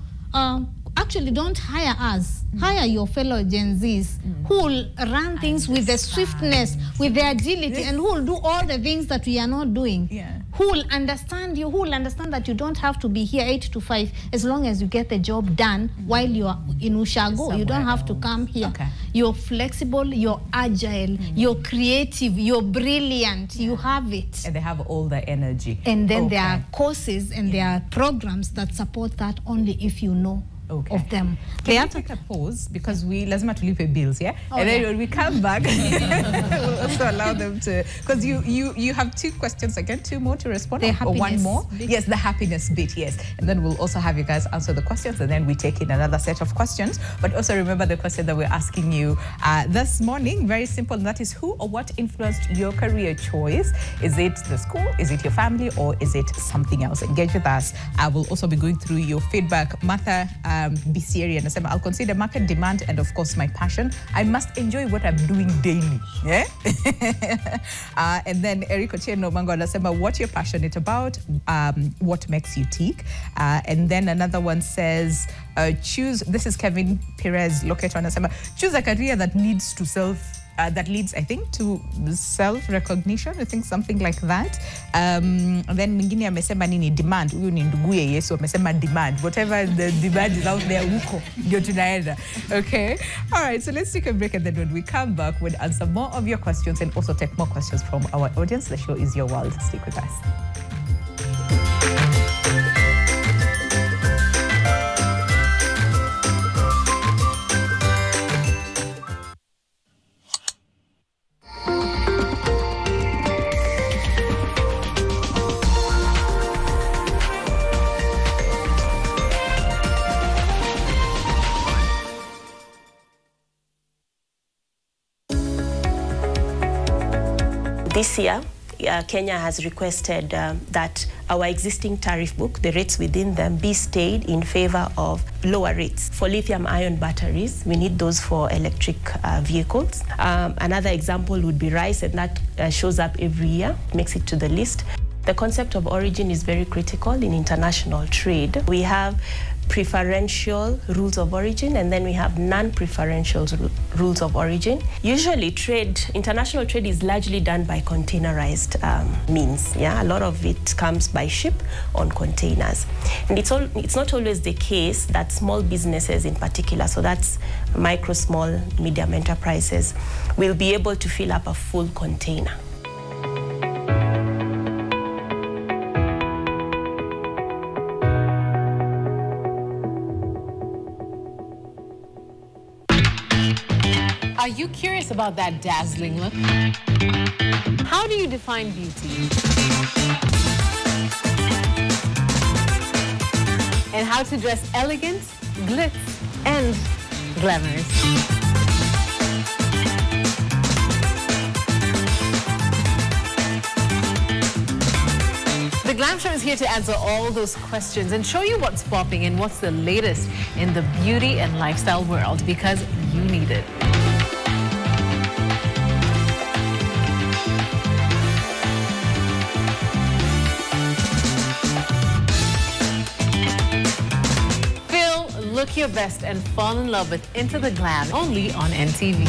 actually don't hire us, hire your fellow Gen Zs who will run things with the swiftness, with the agility, and who will do all the things that we are not doing. Who will understand you, who will understand that you don't have to be here 8 to 5 as long as you get the job done while you are in Ushago. You don't have to come here. You're flexible, you're agile, you're creative, you're brilliant, you have it. And they have all the energy. And then there are courses and there are programs that support that only if you know of them. Can we take a pause because we lazima tulipe bills, and then when we come back, we'll also allow them to, because you have 2 questions again, 2 more to respond, or 1 more. Yes, the happiness bit, and then we'll also have you guys answer the questions, and then we take in another set of questions. But also remember the question that we're asking you this morning, very simple, and that is who or what influenced your career choice? Is it the school, is it your family, or is it something else? Engage with us. I will also be going through your feedback. Martha Bisieri and I'll consider market demand and of course my passion. I must enjoy what I'm doing daily. And then Eric Otieno Mango and what you're passionate about, what makes you tick. And then another one says choose, this is Kevin Perez locator and choose a career that leads to that leads, I think, to self-recognition. I think something like that. And then mwingine amesema nini demand. Huyu ni nduguye Yesu amesema demand. Whatever the demand is out there, huko ndio tunaenda. Okay. All right. So let's take a break, and then when we come back, we'll answer more of your questions and also take more questions from our audience. The show is your world. Stick with us. This year, Kenya has requested that our existing tariff book, the rates within them, be stayed in favor of lower rates. For lithium-ion batteries, we need those for electric vehicles. Another example would be rice, and that shows up every year, makes it to the list. The concept of origin is very critical in international trade. We have preferential rules of origin, and then we have non-preferential rules of origin. Usually international trade is largely done by containerized means. A lot of it comes by ship on containers. And it's not always the case that small businesses in particular, so that's micro, small, medium enterprises, will be able to fill up a full container. Are you curious about that dazzling look? How do you define beauty? And how to dress elegant, glitz, and glamorous. The Glam Show is here to answer all those questions and show you what's popping and what's the latest in the beauty and lifestyle world, because you need it. Look your best and fall in love with Into the Glam, only on NTV.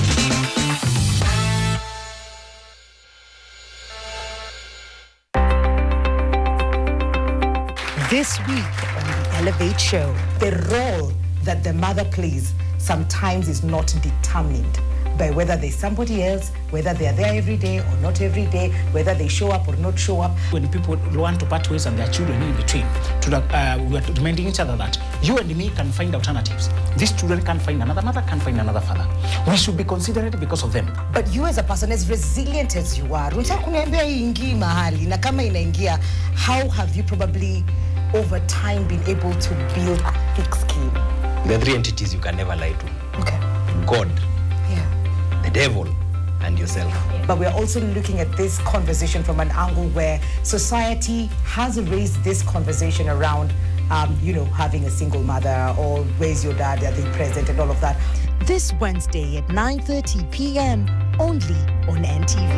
This week on the Elevate Show, the role that the mother plays sometimes is not determined by whether there's somebody else, whether they're there every day or not every day, whether they show up or not show up. When people want to part ways and their children in between, we are reminding each other that you and me can find alternatives. These children can find another mother, can find another father. We should be considerate because of them. But you as a person, as resilient as you are, how have you probably over time been able to build a thick skin? The 3 entities you can never lie to. Okay. God, the devil, and yourself. But we're also looking at this conversation from an angle where society has raised this conversation around, having a single mother or where's your dad, are they present, and all of that. This Wednesday at 9:30 p.m. only on NTV.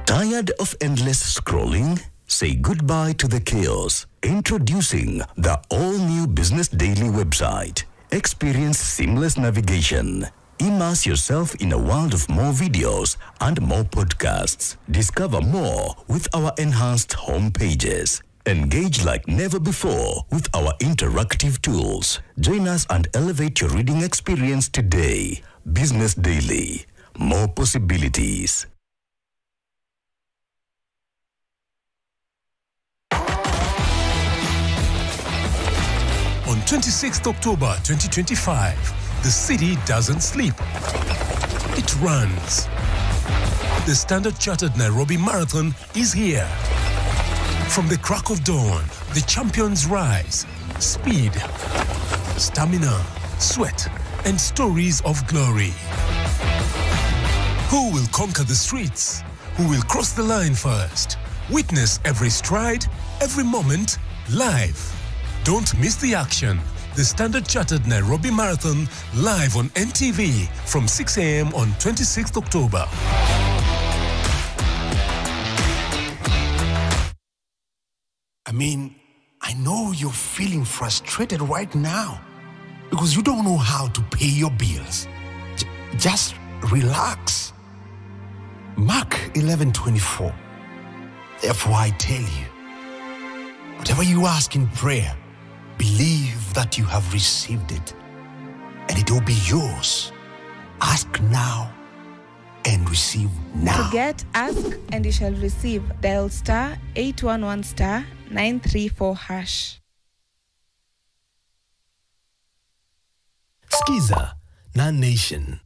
Tired of endless scrolling? Say goodbye to the chaos. Introducing the all-new Business Daily website. Experience seamless navigation. Immerse yourself in a world of more videos and more podcasts. Discover more with our enhanced home pages. Engage like never before with our interactive tools. Join us and elevate your reading experience today. Business Daily. More possibilities. On 26th October 2025, the city doesn't sleep. It runs. The Standard Chartered Nairobi Marathon is here. From the crack of dawn, the champions rise. Speed, stamina, sweat, and stories of glory. Who will conquer the streets? Who will cross the line first? Witness every stride, every moment, live. Don't miss the action. The Standard Chartered Nairobi Marathon live on NTV from 6 a.m. on 26th October. I mean, I know you're feeling frustrated right now because you don't know how to pay your bills. Just relax. Mark 11:24. Therefore I tell you, whatever you ask in prayer, believe that you have received it, and it will be yours. Ask now and receive now. To get, ask, and you shall receive. Dial star 811 star 934 hash. Skiza na Nation.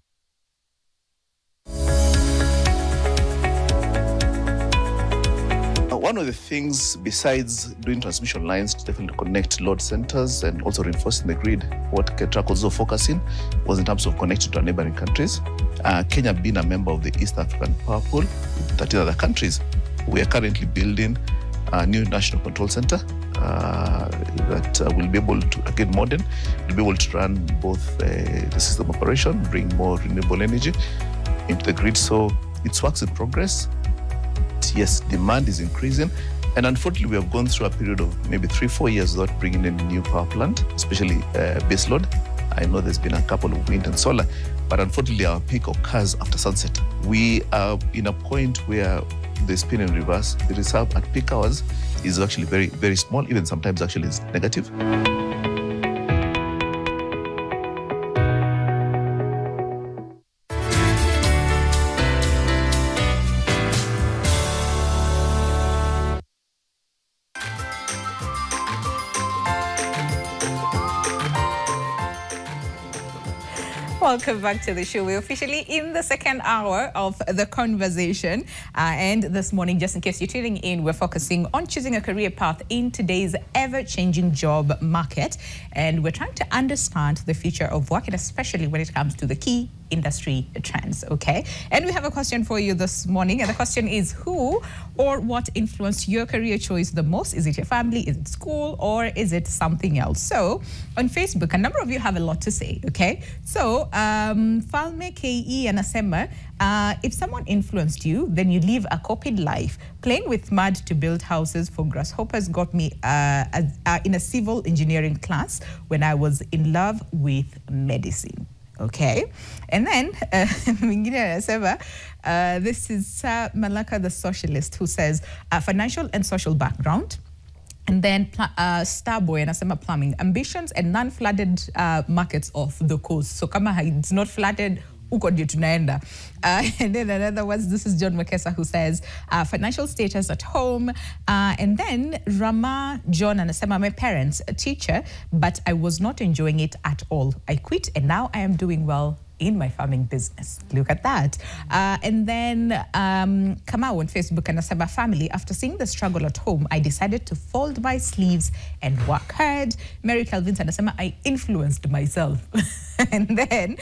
One of the things, besides doing transmission lines to definitely connect load centers and also reinforcing the grid, what KETRAC was also focusing was in terms of connecting to our neighboring countries. Kenya being a member of the East African Power Pool with 13 other countries, we are currently building a new national control center that will be able to, again, modern, will be able to run both the system operation, bring more renewable energy into the grid. So it's works in progress. Yes, demand is increasing, and unfortunately we have gone through a period of maybe 3-4 years without bringing in a new power plant, especially base load. I know there's been a couple of wind and solar, but unfortunately our peak occurs after sunset. We are in a point where the spin in reverse, the reserve at peak hours is actually very, very small, even sometimes actually is negative. Welcome back to the show. We're officially in the second hour of the conversation. And this morning, just in case you're tuning in, we're focusing on choosing a career path in today's ever-changing job market. And we're trying to understand the future of work, and especially when it comes to the key industry trends, okay? And we have a question for you this morning, and the question is, who or what influenced your career choice the most? Is it your family, is it school, or is it something else? So on Facebook, a number of you have a lot to say, okay? So Falme KE and Asema, if someone influenced you, then you live a copied life. Playing with mud to build houses for grasshoppers got me in a civil engineering class when I was in love with medicine. Okay, and then this is Malaka the socialist, who says financial and social background, and then Starboy and Asema plumbing, ambitions and non-flooded markets of the coast. So kama it's not flooded, uko ndio tunaenda. And then another one, this is John Makesa, who says financial status at home. And then Rama John anasema, my parents, a teacher, but I was not enjoying it at all. I quit and now I am doing well in my farming business. Look at that. And then Kamau on Facebook anasema, family, after seeing the struggle at home, I decided to fold my sleeves and work hard. Mary Calvin anasema, I influenced myself. And then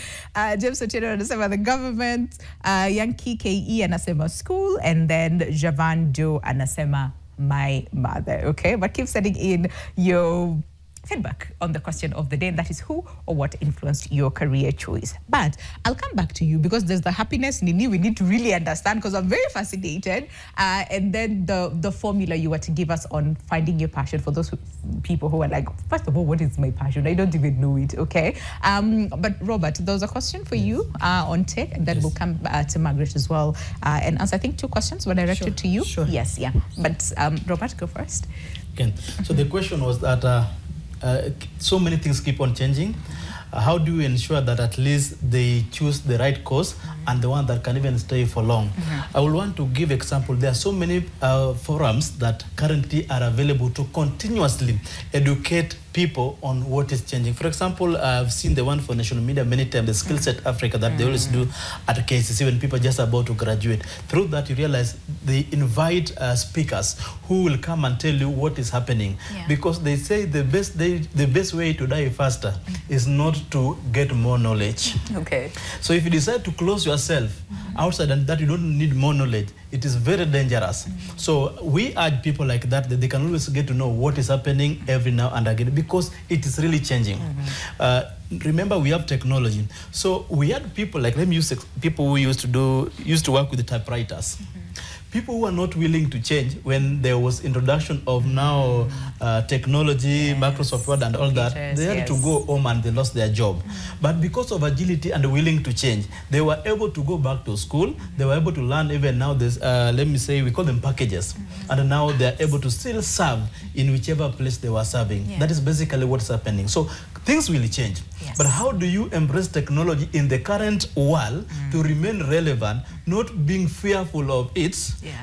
James Otieno anasema, the government. Yankee KE anasema, school. And then Javan Joe anasema, my mother. Okay, but keep sending in your feedback on the question of the day, and that is who or what influenced your career choice. But I'll come back to you because there's the happiness, Nini, we need to really understand, because I'm very fascinated. And then the formula you were to give us on finding your passion for those people who are like, first of all, what is my passion? I don't even know it, okay? But Robert, there was a question for you on tech, and then we'll come to Margaret as well and answer, I think, 2 questions were directed to you. Sure. Yes, yeah. But Robert, go first. Okay. So the question was that so many things keep on changing. How do you ensure that at least they choose the right course and the one that can even stay for long? I will want to give example. There are so many forums that currently are available to continuously educate people on what is changing. For example, I've seen the one for national media many times, the Skill Set Africa that they always do at KCC when people are just about to graduate. Through that, you realize they invite speakers who will come and tell you what is happening. Because they say the best way to die faster is not to get more knowledge. Okay. So if you decide to close yourself outside and that you don't need more knowledge, it is very dangerous. So we urge people like that they can always get to know what is happening every now and again, because it is really changing. Remember, we have technology. So we had people like, let me use people who used to work with the typewriters. People who are not willing to change when there was introduction of now technology, Microsoft Word and all that, they had to go home and they lost their job. But because of agility and willing to change, they were able to go back to school. They were able to learn even now this, let me say, we call them packages. And now they're able to still serve in whichever place they were serving. That is basically what's happening. So things will change. But how do you embrace technology in the current world to remain relevant, not being fearful of it?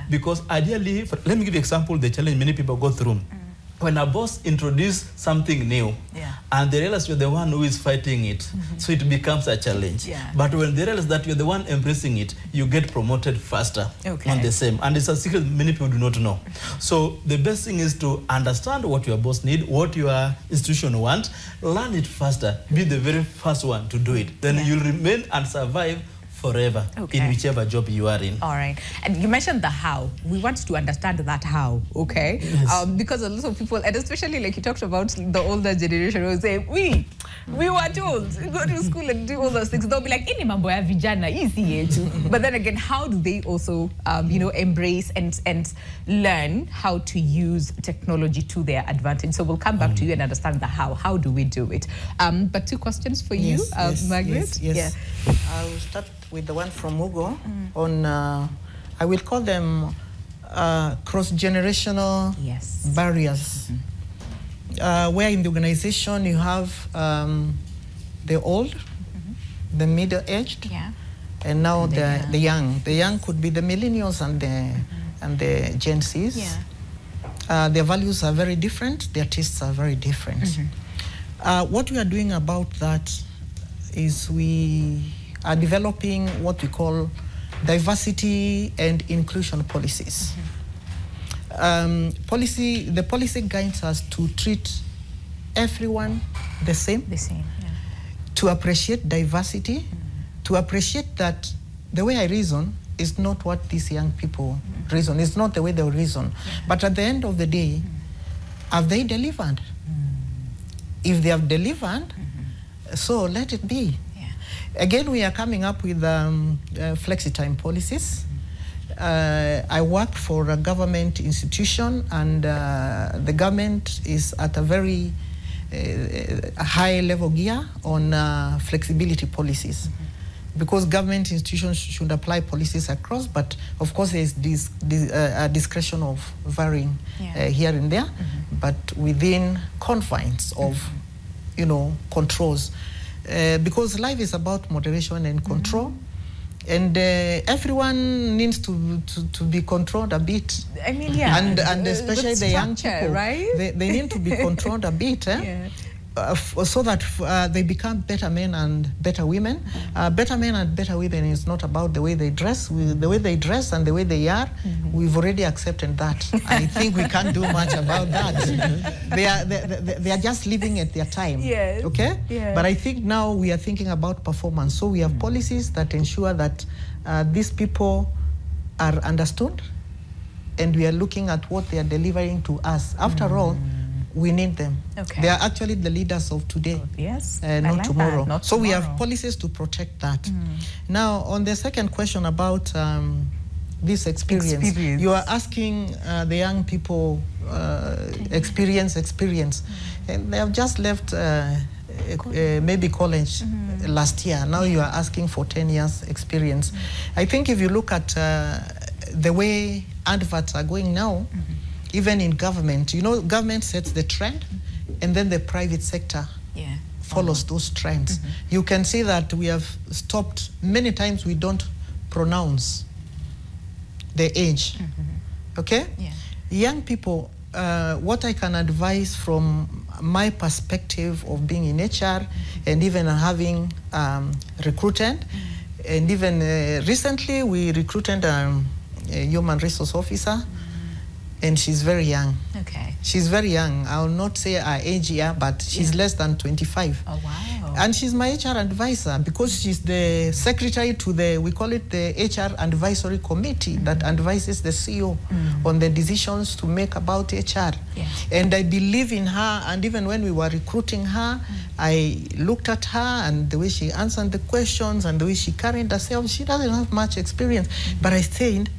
Because ideally, let me give you an example, the challenge many people go through. When a boss introduces something new, and they realize you're the one who is fighting it, so it becomes a challenge. But when they realize that you're the one embracing it, you get promoted faster on the same. And it's a secret many people do not know. So the best thing is to understand what your boss needs, what your institution wants, learn it faster, be the very first one to do it. Then you'll remain and survive forever in whichever job you are in. All right. And you mentioned the how. We want to understand that how, okay? Because a lot of people, and especially like you talked about the older generation, will say, we were told, go to school and do all those things. They'll be like, ini mambo ya vijana, easy. But then again, how do they also, embrace and learn how to use technology to their advantage? So we'll come back to you and understand the how. How do we do it? But 2 questions for you, Margaret. Yes. I'll start with the one from Hugo on, I will call them cross-generational barriers. Where in the organization you have the old, the middle-aged, and now the young. The young could be the millennials and the Gen Zs. Their values are very different, their tastes are very different. What we are doing about that is we are developing what we call diversity and inclusion policies. The policy guides us to treat everyone the same. To appreciate diversity, to appreciate that the way I reason is not what these young people reason. It's not the way they reason. But at the end of the day, have they delivered? If they have delivered, so let it be. Again, we are coming up with flexi-time policies. I work for a government institution, and the government is at a very high level gear on flexibility policies. Because government institutions should apply policies across, but of course there's this discretion of varying here and there, but within confines of, controls. Because life is about moderation and control, and everyone needs to be controlled a bit. I mean, and especially the young people, right? They need to be controlled a bit. so that they become better men and better women. Better men and better women is not about the way they dress. The way they dress and the way they are, we've already accepted that. I think we can't do much about that. They are just living at their time. Yes. Okay? Yes. But I think now we are thinking about performance. So we have policies that ensure that these people are understood, and we are looking at what they are delivering to us. After all, we need them. Okay. They are actually the leaders of today, yes, not like tomorrow. Not so tomorrow. we have policies to protect that. Now, on the second question about this experience, you are asking the young people experience, and they have just left maybe college last year. Now you are asking for 10 years experience. I think if you look at the way adverts are going now, even in government, you know, government sets the trend, and then the private sector follows those trends. You can see that we have stopped, many times we don't pronounce the age. Okay? Young people, what I can advise from my perspective of being in HR and even having recruited, and even recently we recruited a human resource officer, and she's very young. Okay. She's very young. I will not say her age here, but she's less than 25. Oh, wow. And she's my HR advisor because she's the secretary to the, we call it the HR advisory committee that advises the CEO on the decisions to make about HR. And I believe in her, and even when we were recruiting her, I looked at her and the way she answered the questions and the way she carried herself. She doesn't have much experience, but I said,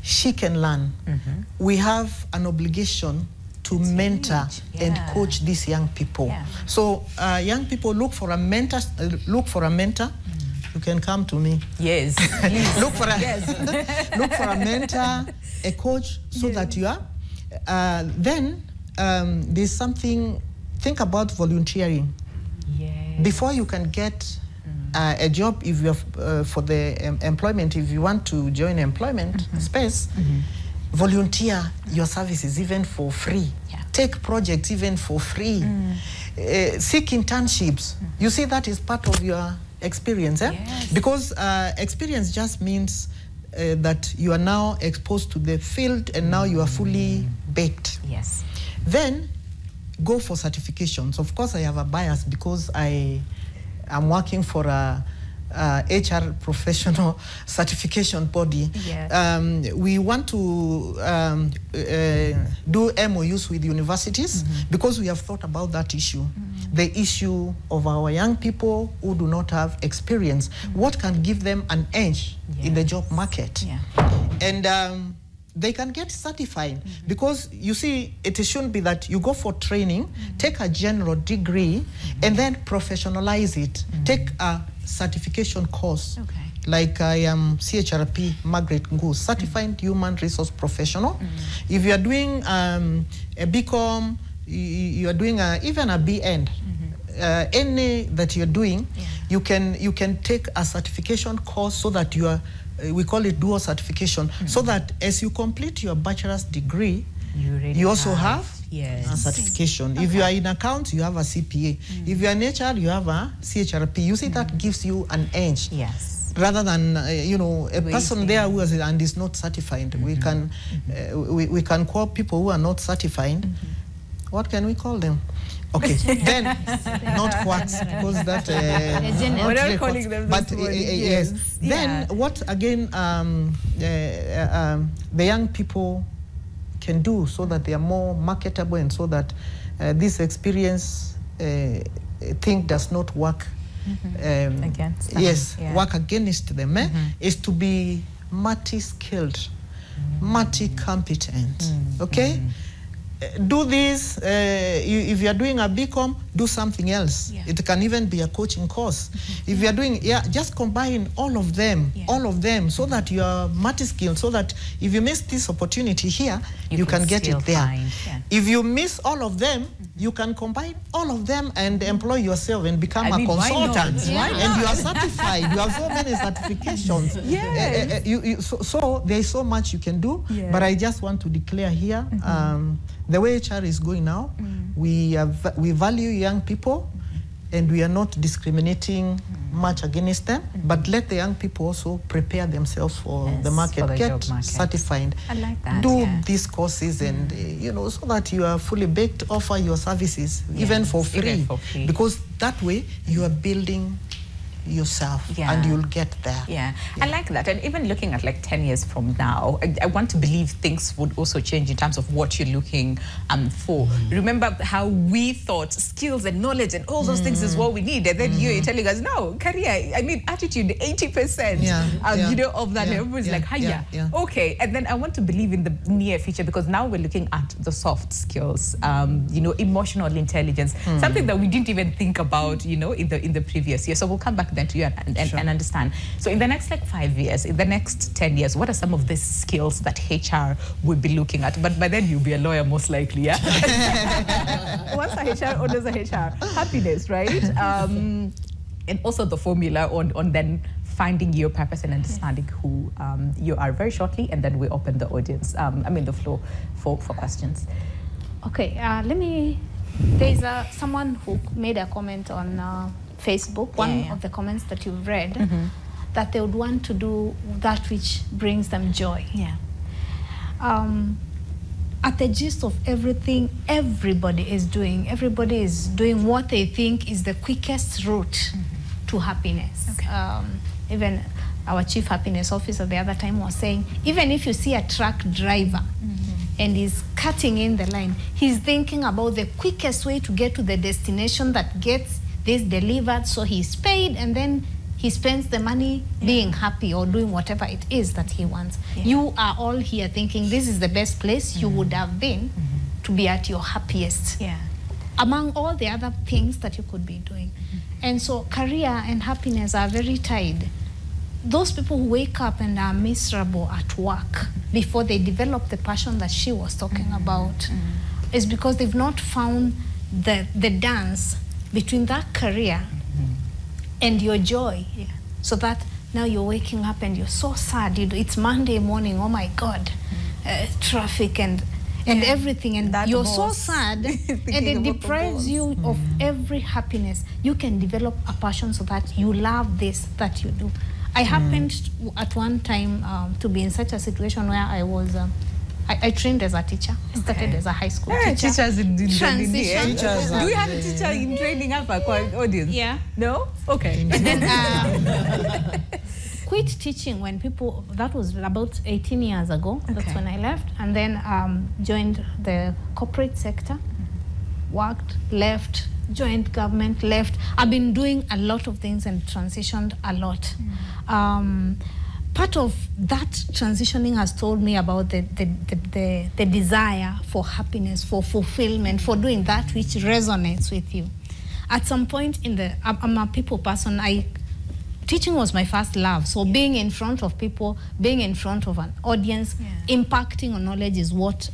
she can learn. We have an obligation to mentor and coach these young people. So young people, look for a mentor. You can come to me. Yes. Look for a look for a mentor, a coach, so that you are. Then there's something. Think about volunteering. Before you can get a job, if you have for the employment, if you want to join employment space, volunteer your services even for free. Take projects even for free. Seek internships. You see, that is part of your experience, because experience just means that you are now exposed to the field and now you are fully baked. Yes. Then go for certifications. Of course, I have a bias because I'm working for a HR professional certification body. We want to do MOUs with universities because we have thought about that issue. The issue of our young people who do not have experience. What can give them an edge in the job market? And they can get certified because you see, it shouldn't be that you go for training, take a general degree, and then professionalize it. Take a certification course. Like I am CHRP Margaret Ngu, Certified Human Resource Professional. If you are doing a BCom, you are doing even a BN, any that you're doing, you can take a certification course so that you are, we call it dual certification, so that as you complete your bachelor's degree, you also have a certification. If you are in accounts, you have a CPA. If you are in HR, you have a CHRP. You see, that gives you an edge. Rather than you know, a person there who is and is not certified. We can we can call people who are not certified. What can we call them? Okay, then not quacks, because that we're not calling them, but yes. Then what again? The young people can do so that they are more marketable, and so that this experience thing does not work against them. Yes, work against them. Is to be multi-skilled, multi-competent. Okay. Do this, if you're doing a BCom, do something else. It can even be a coaching course. If you're doing, just combine all of them, so that you are multi-skilled, so that if you miss this opportunity here, you can get it there. If you miss all of them, you can combine all of them and employ yourself and become a consultant. And you are certified. You have so many certifications. So there's so much you can do, but I just want to declare here, the way HR is going now, we value young people, and we are not discriminating much against them, but let the young people also prepare themselves for the market, get certified, I like that, do these courses, and so that you are fully baked, offer your services even for free, because that way you are building yourself and you'll get there. I like that. And even looking at like 10 years from now, I want to believe things would also change in terms of what you're looking for. Remember how we thought skills and knowledge and all those things is what we need, and then you're telling us no, career, I mean attitude, 80% of that. Everybody's like, hiya, okay. And then I want to believe in the near future, because now we're looking at the soft skills, emotional intelligence, something that we didn't even think about, in the previous year. So we'll come back then to you and understand. So in the next 5 years, in the next 10 years, what are some of the skills that HR would be looking at? But by then you'll be a lawyer most likely, Once a HR orders a HR, happiness, right? And also the formula on then finding your purpose and understanding who you are very shortly, and then we open the audience, the floor for questions. Okay, there's someone who made a comment on Facebook, one of the comments that you've read, that they would want to do that which brings them joy. At the gist of everything everybody is doing what they think is the quickest route to happiness. Even our chief happiness officer the other time was saying, even if you see a truck driver and he's cutting in the line, he's thinking about the quickest way to get to the destination that gets this delivered, so he's paid, and then he spends the money being happy or doing whatever it is that he wants. You are all here thinking this is the best place you would have been to be at your happiest, among all the other things that you could be doing. And so career and happiness are very tied. Those people who wake up and are miserable at work before they develop the passion that she was talking about is because they've not found the dance between that career and your joy, so that now you're waking up and you're so sad. It's Monday morning, oh my God, traffic and everything, and that you're so sad, and it deprives you of every happiness. You can develop a passion so that you love this that you do. I happened at one time to be in such a situation where I was I trained as a teacher. I started as a high school teacher. Teachers in transition. Do we have a teacher in training up our audience? Yeah. No? Okay. And then quit teaching when people, that was about 18 years ago. That's when I left. And then joined the corporate sector, worked, left, joined government, left. I've been doing a lot of things and transitioned a lot. Part of that transitioning has told me about the desire for happiness, for fulfillment, for doing that which resonates with you. At some point I'm a people person. Teaching was my first love. So being in front of people, being in front of an audience, impacting on knowledge is what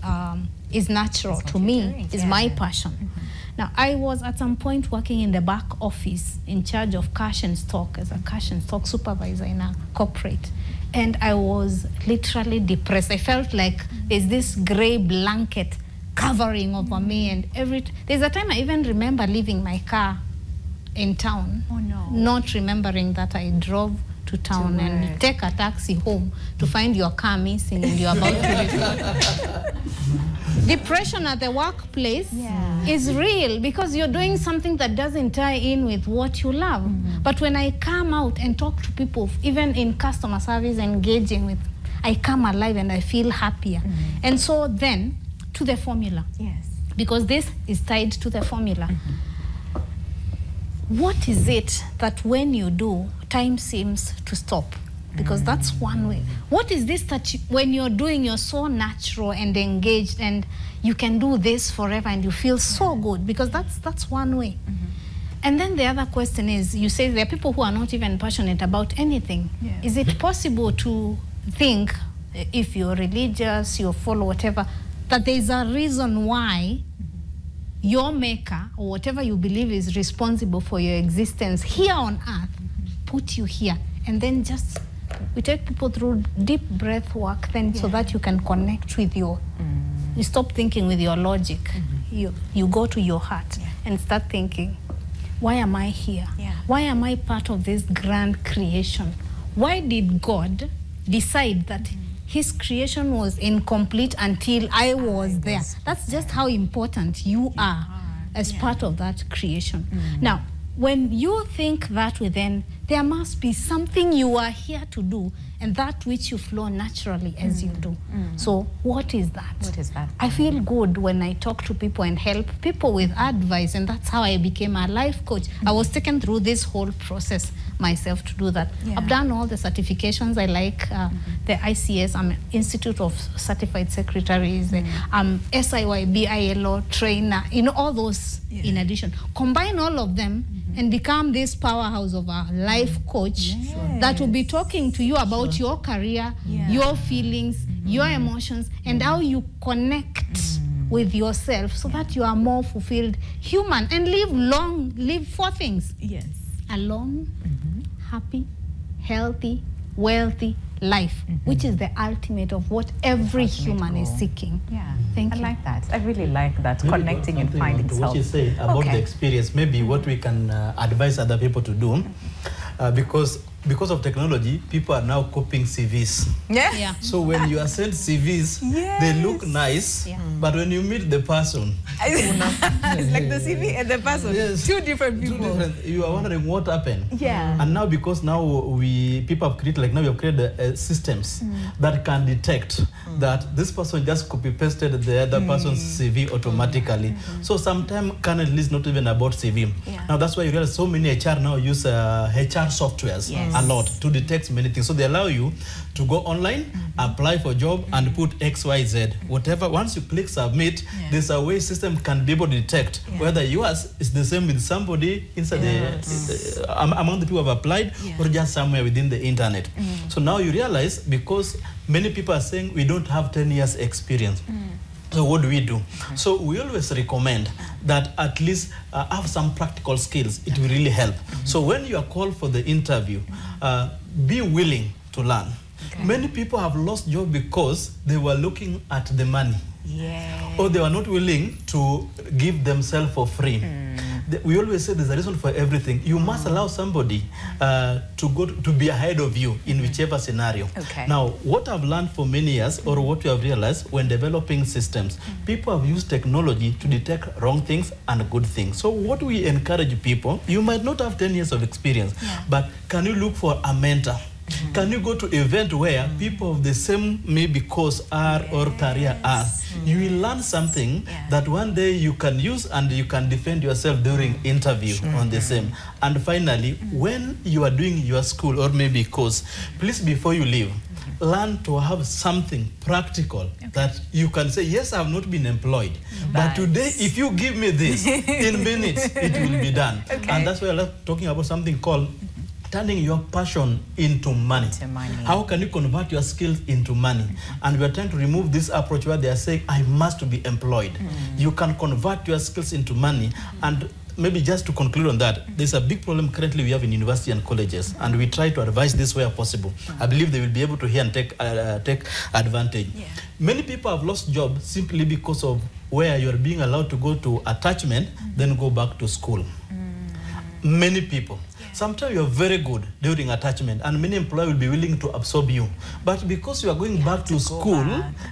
is natural to me, is my passion. Now, I was at some point working in the back office in charge of cash and stock as a cash and stock supervisor in a corporate. And I was literally depressed. I felt like there's this gray blanket covering over me. And there's a time I even remember leaving my car in town, not remembering that I drove to town and take a taxi home to find your car missing and you're about to Depression at the workplace is real because you're doing something that doesn't tie in with what you love. But when I come out and talk to people, even in customer service, engaging with, I come alive and I feel happier. And so then, to the formula. Because this is tied to the formula. What is it that when you do, time seems to stop? Because that's one way. What is this that when you're doing, you're so natural and engaged and you can do this forever and you feel so good? Because that's one way. And then the other question is, you say there are people who are not even passionate about anything. Is it possible to think, if you're religious, you follow whatever, that there's a reason why your maker or whatever you believe is responsible for your existence here on earth put you here? And then just we take people through deep breath work then so that you can connect with your You stop thinking with your logic. You go to your heart and start thinking, why am I here? Why am I part of this grand creation? Why did God decide that his creation was incomplete until I was there? That's just how important you are as part of that creation. Now, when you think that way, then there must be something you are here to do, and that which you flow naturally as you do. So what is that? What is that? I feel good when I talk to people and help people with advice, and that's how I became a life coach. I was taken through this whole process myself to do that. I've done all the certifications. I like the ICS, I'm Institute of Certified Secretaries, SIYB, ILO trainer, all those in addition. Combine all of them and become this powerhouse of a life coach that will be talking to you about your career, your feelings, your emotions, and how you connect with yourself so that you are more fulfilled human and live 4 things. Alone, happy, healthy, wealthy life, which is the ultimate of what every human is seeking. Thank you. I like that. I really like that. Maybe connecting and finding self. What you say about the experience, maybe what we can advise other people to do, because of technology, people are now copying CVs. So when you are sent CVs, they look nice, but when you meet the person, it's like the CV and the person, 2 different people. You are wondering what happened. And now because now people have created, we have created systems that can detect that this person just copy pasted the other person's CV automatically. So sometimes currently it's not even about CV. Now that's why you realize so many HR now use HR softwares a lot to detect many things. So they allow you to go online, apply for a job, and put XYZ, whatever. Once you click submit, there's a way system can be able to detect whether yours is the same with somebody inside among the people who have applied or just somewhere within the internet. So now you realize, because many people are saying we don't have 10 years experience. So what do we do? So we always recommend that at least have some practical skills. It will really help. So when you are called for the interview, be willing to learn. Many people have lost jobs because they were looking at the money. Or they were not willing to give themselves for free. We always say there's a reason for everything. You must allow somebody to be ahead of you in whichever scenario. Now, what I've learned for many years, or what we have realized when developing systems, people have used technology to detect wrong things and good things. So what we encourage people, you might not have 10 years of experience, but can you look for a mentor? Can you go to an event where people of the same maybe course are or career are? You will learn something that one day you can use and you can defend yourself during interview on the same. And finally, when you are doing your school or maybe course, please before you leave, learn to have something practical that you can say, yes, I have not been employed, but today if you give me this, in minutes it will be done. And that's why I love talking about something called turning your passion into money. How can you convert your skills into money? And we are trying to remove this approach where they are saying, I must be employed. You can convert your skills into money. And maybe just to conclude on that, there's a big problem currently we have in university and colleges, and we try to advise this where possible. I believe they will be able to hear and take advantage. Many people have lost jobs simply because of where you're being allowed to go to attachment, then go back to school. Many people. Sometimes you are very good during attachment, and many employers will be willing to absorb you. But because you are going back to school,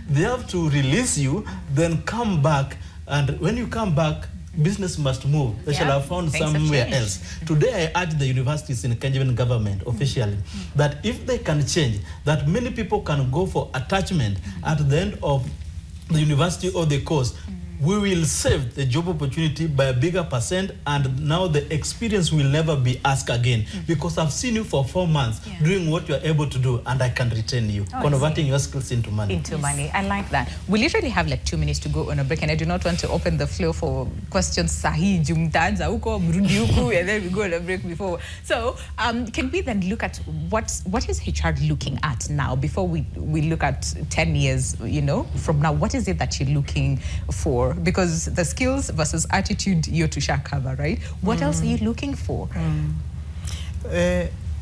they have to release you, then come back. And when you come back, business must move. They shall have found somewhere else. Today, I urge the universities in Kenyan government officially that if they can change, that many people can go for attachment at the end of the university or the course, we will save the job opportunity by a bigger percent, and now the experience will never be asked again, because I've seen you for 4 months doing what you're able to do, and I can retain you, converting your skills into money. Into money. I like that. We literally have like 2 minutes to go on a break, and I do not want to open the floor for questions. Sahi, Jumtanza, Uko, Brudiuku, and then we go on a break before. So, can we then look at what is HR looking at now before we look at 10 years, from now? What is it that you're looking for? Because the skills versus attitude you're to cover, right? What else are you looking for?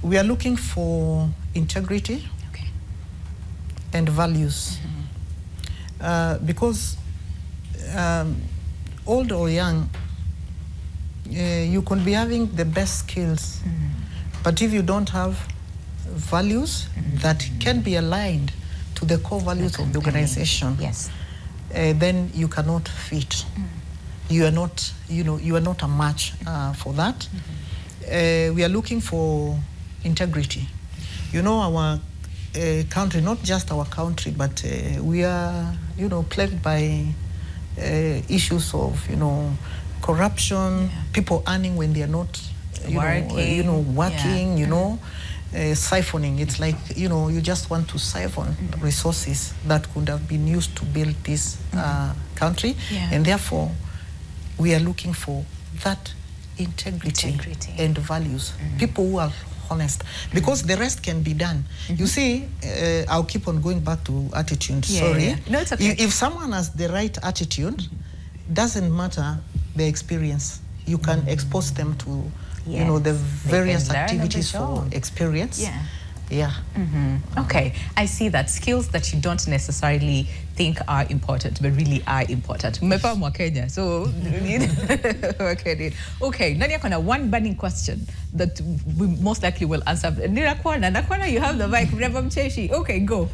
We are looking for integrity and values. Because old or young, you could be having the best skills, but if you don't have values that can be aligned to the core values of the organization, then you cannot fit. You are not, you are not a match for that. We are looking for integrity. Our country, not just our country, but we are, plagued by issues of, corruption, people earning when they are not, working, siphoning. It's like, you just want to siphon resources that could have been used to build this country. And therefore, we are looking for that integrity. And values. People who are honest, because the rest can be done. You see, I'll keep on going back to attitude. Sorry. No, it's okay. If someone has the right attitude, doesn't matter the experience. You can expose them to, the various activities for experience. Okay, I see that. Skills that you don't necessarily think are important, but really are important. Kenya, so okay. Nadia Kona, one burning question that we most likely will answer. Nakwana, you have the mic. Mrembo Mcheshi. Okay, go.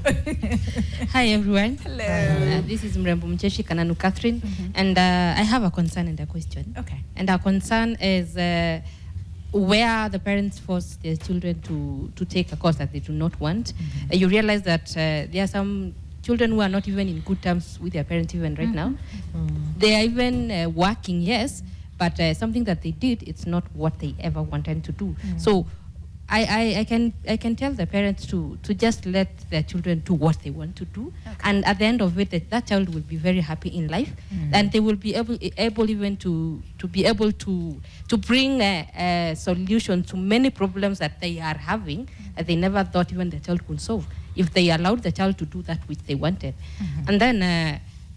Hi everyone. Hello. This is Mrembo Mcheshi, Kananu Catherine, and I have a concern and a question. Okay. And our concern is where the parents force their children to take a course that they do not want. You realize that there are some children who are not even in good terms with their parents even right now. They are even working, yes, but something that they did, it's not what they ever wanted to do. So I can tell the parents to just let their children do what they want to do, and at the end of it, that child will be very happy in life, and they will be able even to be able to bring a solution to many problems that they are having that they never thought even the child could solve if they allowed the child to do that which they wanted. And then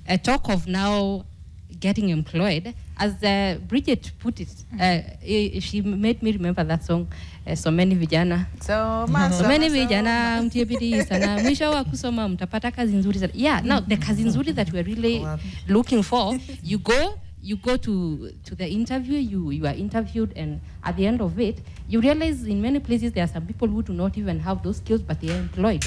a talk of now getting employed, as Bridget put it, she made me remember that song, so many vijana. So many vijana mtie bidii sana mwisho wa kusoma mtapata kazi nzuri sana. Yeah, now the kazi nzuri that we're really looking for, you go to the interview, you are interviewed, and at the end of it, you realize in many places there are some people who do not even have those skills, but they are employed.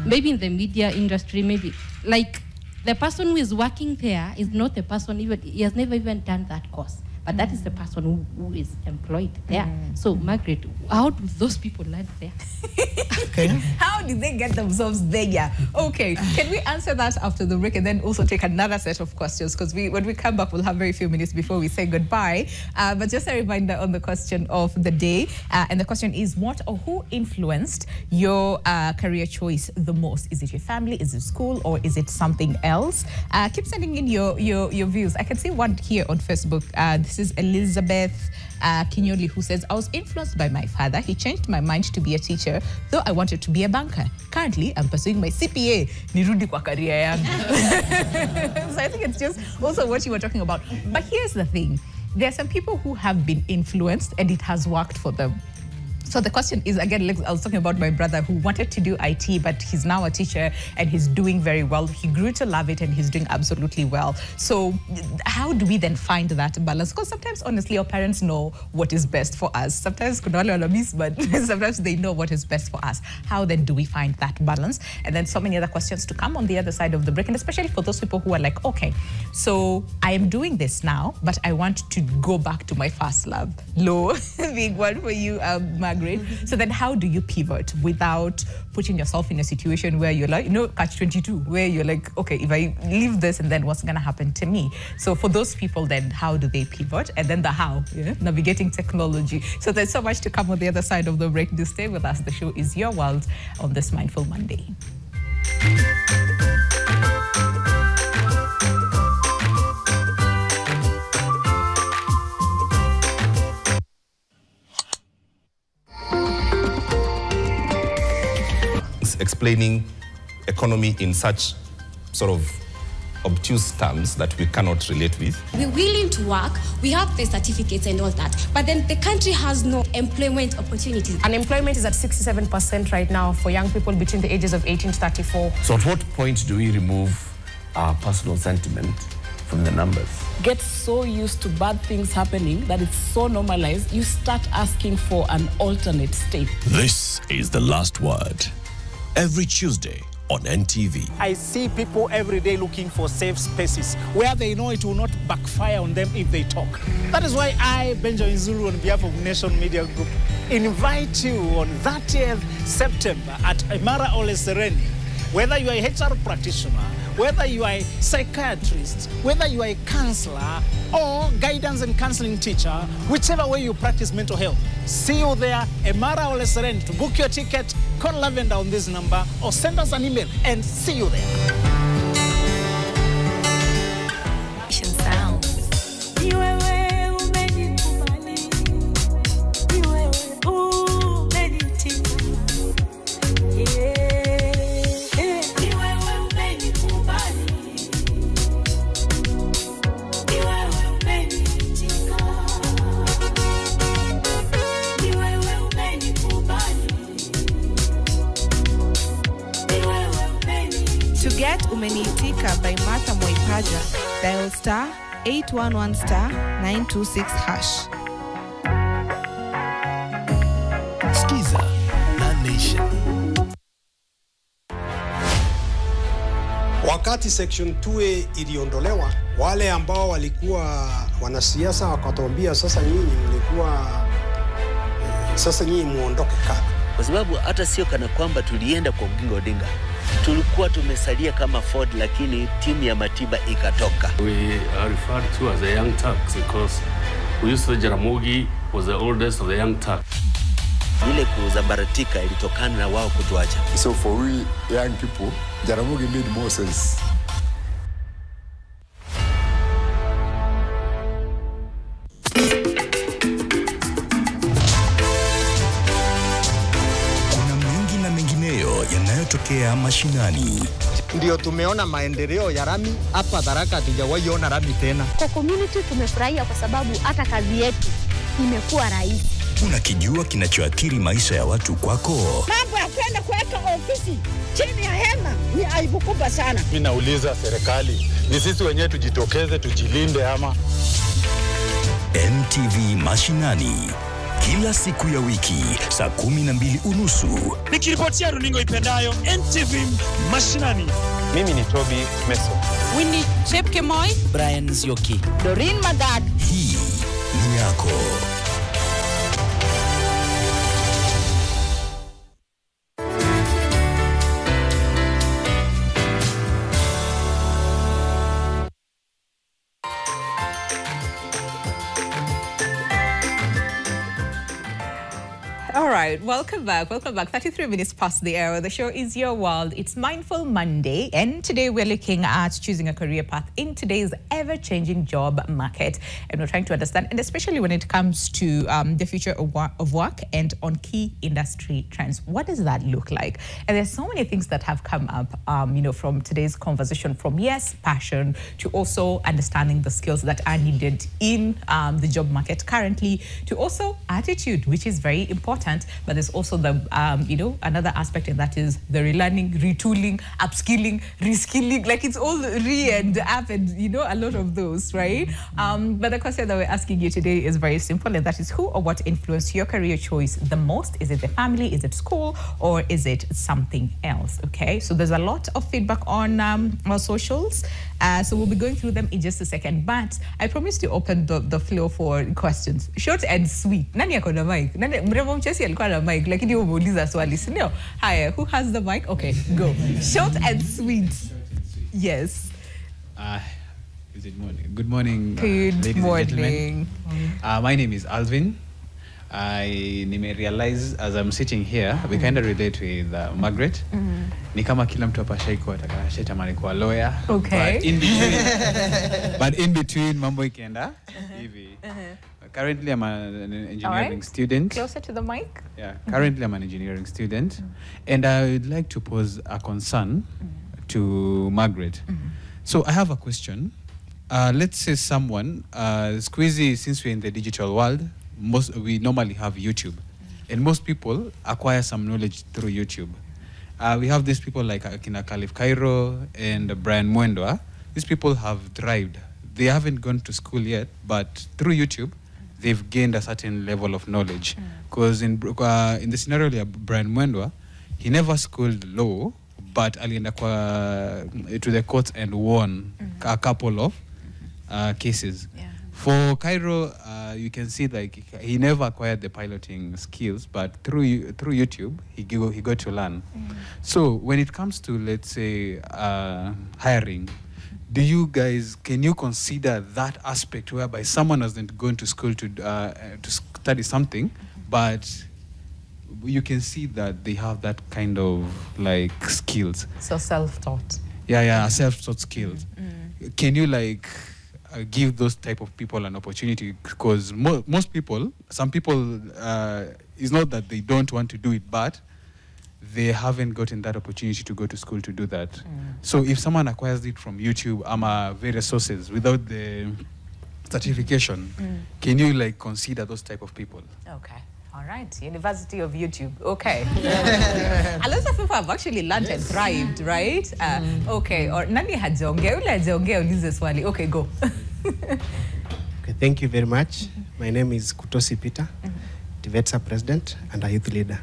Maybe in the media industry, maybe like the person who is working there is not the person, he has never even done that course, but that is the person who is employed there. So Margaret, how do those people land there? How did they get themselves there? Okay, can we answer that after the break and then also take another set of questions? Because when we come back, we'll have very few minutes before we say goodbye. But just a reminder on the question of the day. And the question is, what or who influenced your career choice the most? Is it your family? Is it school? Or is it something else? Keep sending in your views. I can see one here on Facebook. This is Elizabeth Kinyoli, who says, I was influenced by my father. He changed my mind to be a teacher, though I wanted to be a banker. Currently, I'm pursuing my CPA. Nirudi kwa career yangu. So I think it's just also what you were talking about. But here's the thing. There are some people who have been influenced and it has worked for them. So the question is, again, I was talking about my brother who wanted to do IT, but he's now a teacher and he's doing very well. He grew to love it and he's doing absolutely well. So how do we then find that balance? Because sometimes, honestly, our parents know what is best for us. Sometimes, but sometimes they know what is best for us. How then do we find that balance? And then so many other questions to come on the other side of the break. And especially for those people who are like, okay, so I am doing this now, but I want to go back to my first love. Low, big one for you, Margaret. So then how do you pivot without putting yourself in a situation where you're like, catch-22, where you're like, okay, if I leave this and then what's going to happen to me? So for those people then, how do they pivot? And then the how, navigating technology. So there's so much to come on the other side of the break. Do stay with us. The show is Your World on this Mindful Monday. Explaining economy in such sort of obtuse terms that we cannot relate with. We're willing to work, we have the certificates and all that, but then the country has no employment opportunities. Unemployment is at 67% right now for young people between the ages of 18 to 34. So at what point do we remove our personal sentiment from the numbers. Get so used to bad things happening that it's so normalized, you start asking for an alternate state. This is The Last Word. Every Tuesday on NTV. I see people every day looking for safe spaces where they know it will not backfire on them if they talk. That is why I, Benjamin Zulu, on behalf of Nation Media Group, invite you on 30th September at Imara Ole Sereni. Whether you are a HR practitioner, whether you are a psychiatrist, whether you are a counselor or guidance and counseling teacher, whichever way you practice mental health, see you there, Imara Ole Sereni. To book your ticket, call Lavender on this number or send us an email and see you there. Umeniitika by Martha Moipaja, dial star 811 star 926 hash. Skiza na Nation. Wakati section 2A iliondolewa, wale ambao walikuwa wanasiasa wakatuambia sasa nyinyi mlikuwa sasa nyinyi muondoke kada. Kwa sababu hata sio kana kwamba tulienda kwa Oginga Odinga. Tulikuwa tumesalia kama Ford, lakini timu ya Matiba ikatoka. We are referred to as the Young Turks because we used to Jaramogi was the oldest of the Young Turks. Ile kuzambaratika ilitokana na wao kutuacha. So for we young people, Jaramogi made more sense. Yanayotokea mashinani. Ndio tumeona maendeleo ya rami hapa Tharaka, hatujawahi ona rami tena. Kwa community tumefurahia kwa sababu hata kazi yetu imekuwa rahisi. Unakijua kinachoathiri maisha ya watu kwako? Mambo ya kwenda kuweka ofisi chini ya hema ni aibu kubwa sana. Mimi nauliza serikali, ni sisi wenyewe tujitokeze tujilinde ama? NTV Mashinani. Kila siku ya wiki saa 12:30. Nikiripotia runingo ipendayo NTV Mashinani. Mimi ni Toby Meso. Winnie Chepkemoi, Brian Zioki, Doreen Magad. Hii ni yako. All right, welcome back. 33 minutes past the hour. The show is Your World. It's Mindful Monday, and today we're looking at choosing a career path in today's ever-changing job market. And we're trying to understand, and especially when it comes to the future of work and on key industry trends. What does that look like? And there's so many things that have come up, from today's conversation, from yes, passion, to also understanding the skills that are needed in the job market currently, to also attitude, which is very important. But there's also the, another aspect, and that is the relearning, retooling, upskilling, reskilling. Like it's all re and up and, a lot of those, right? But the question that we're asking you today is very simple, and that is who or what influenced your career choice the most? Is it the family? Is it school? Or is it something else? Okay, so there's a lot of feedback on our socials. So we'll be going through them in just a second. But I promise to open the floor for questions. Short and sweet. Nani yako na mic? Mrembo mchesi alikuwa na mic, lakini umeuliza swali, si ndio? Haya, who has the mic? Okay, go. Short and sweet. Yes. Is it morning? Good morning, ladies and gentlemen. My name is Alvin. I realize as I'm sitting here, we kind of relate with Margaret. Ni kama kila mtu hapa shaiko atakashatamani kuwa lawyer. Okay. But in between mambo ikienda hivi. Currently I'm an engineering student. Closer to the mic. Yeah, currently I'm an engineering student, and I would like to pose a concern to Margaret. So I have a question. Let's say someone, Squeezy, since we're in the digital world, we normally have YouTube, and most people acquire some knowledge through YouTube. We have these people like Akina Khalif Cairo and Brian Mwendwa. These people have thrived they haven't gone to school yet, but through YouTube, they've gained a certain level of knowledge. Because in the scenario of Brian Mwendwa, he never schooled law, but alienda to the courts and won a couple of cases. For Cairo, you can see like he never acquired the piloting skills, but through YouTube, he got to learn. So when it comes to, let's say, hiring, can you consider that aspect whereby someone hasn't gone to school to study something, but you can see that they have that kind of like skills? So self-taught. Yeah, self-taught skills. Can you like give those type of people an opportunity? Because most people, some people, it's not that they don't want to do it, but they haven't gotten that opportunity to go to school to do that. So if someone acquires it from YouTube, various sources without the certification, can you like consider those type of people? Okay. All right, University of YouTube. Okay. A lot of people have actually learned and thrived, right? Okay. Or nani hajaongea? Ule hajaongea ulize swali. Okay, go. Okay, thank you very much. My name is Kutosi Peter, TVETSA president and a youth leader.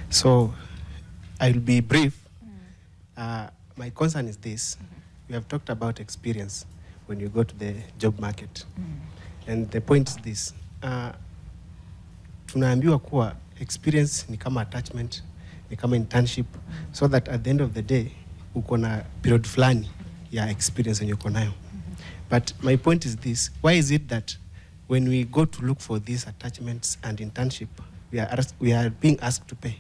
So I'll be brief. My concern is this. We have talked about experience when you go to the job market. And the point is this. Tunaambiwa kuwa experience ni kama attachment, ni kama internship, so that at the end of the day, uko na period fulani ya experience yenye uko nayo. But my point is this. Why is it that when we go to look for these attachments and internship, we are being asked to pay?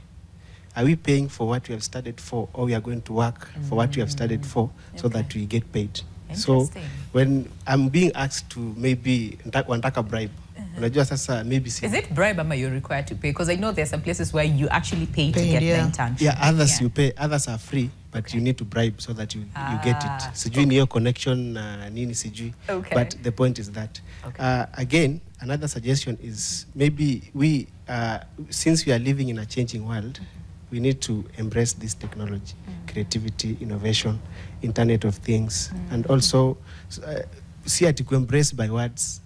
Are we paying for what we have studied for, or we are going to work for what we have studied for, so that we get paid? So when I'm being asked to maybe wantaka bribe, unajua sasa maybe is it bribe or you're required to pay? Because I know there are some places where you actually pay to get the internship. Yeah, others you pay, others are free, but you need to bribe so that you get it. Sijui ni hiyo connection nini sijui. But the point is that again, another suggestion is maybe we since we are living in a changing world, we need to embrace this technology, creativity, innovation, Internet of Things, and also see it to embrace by words.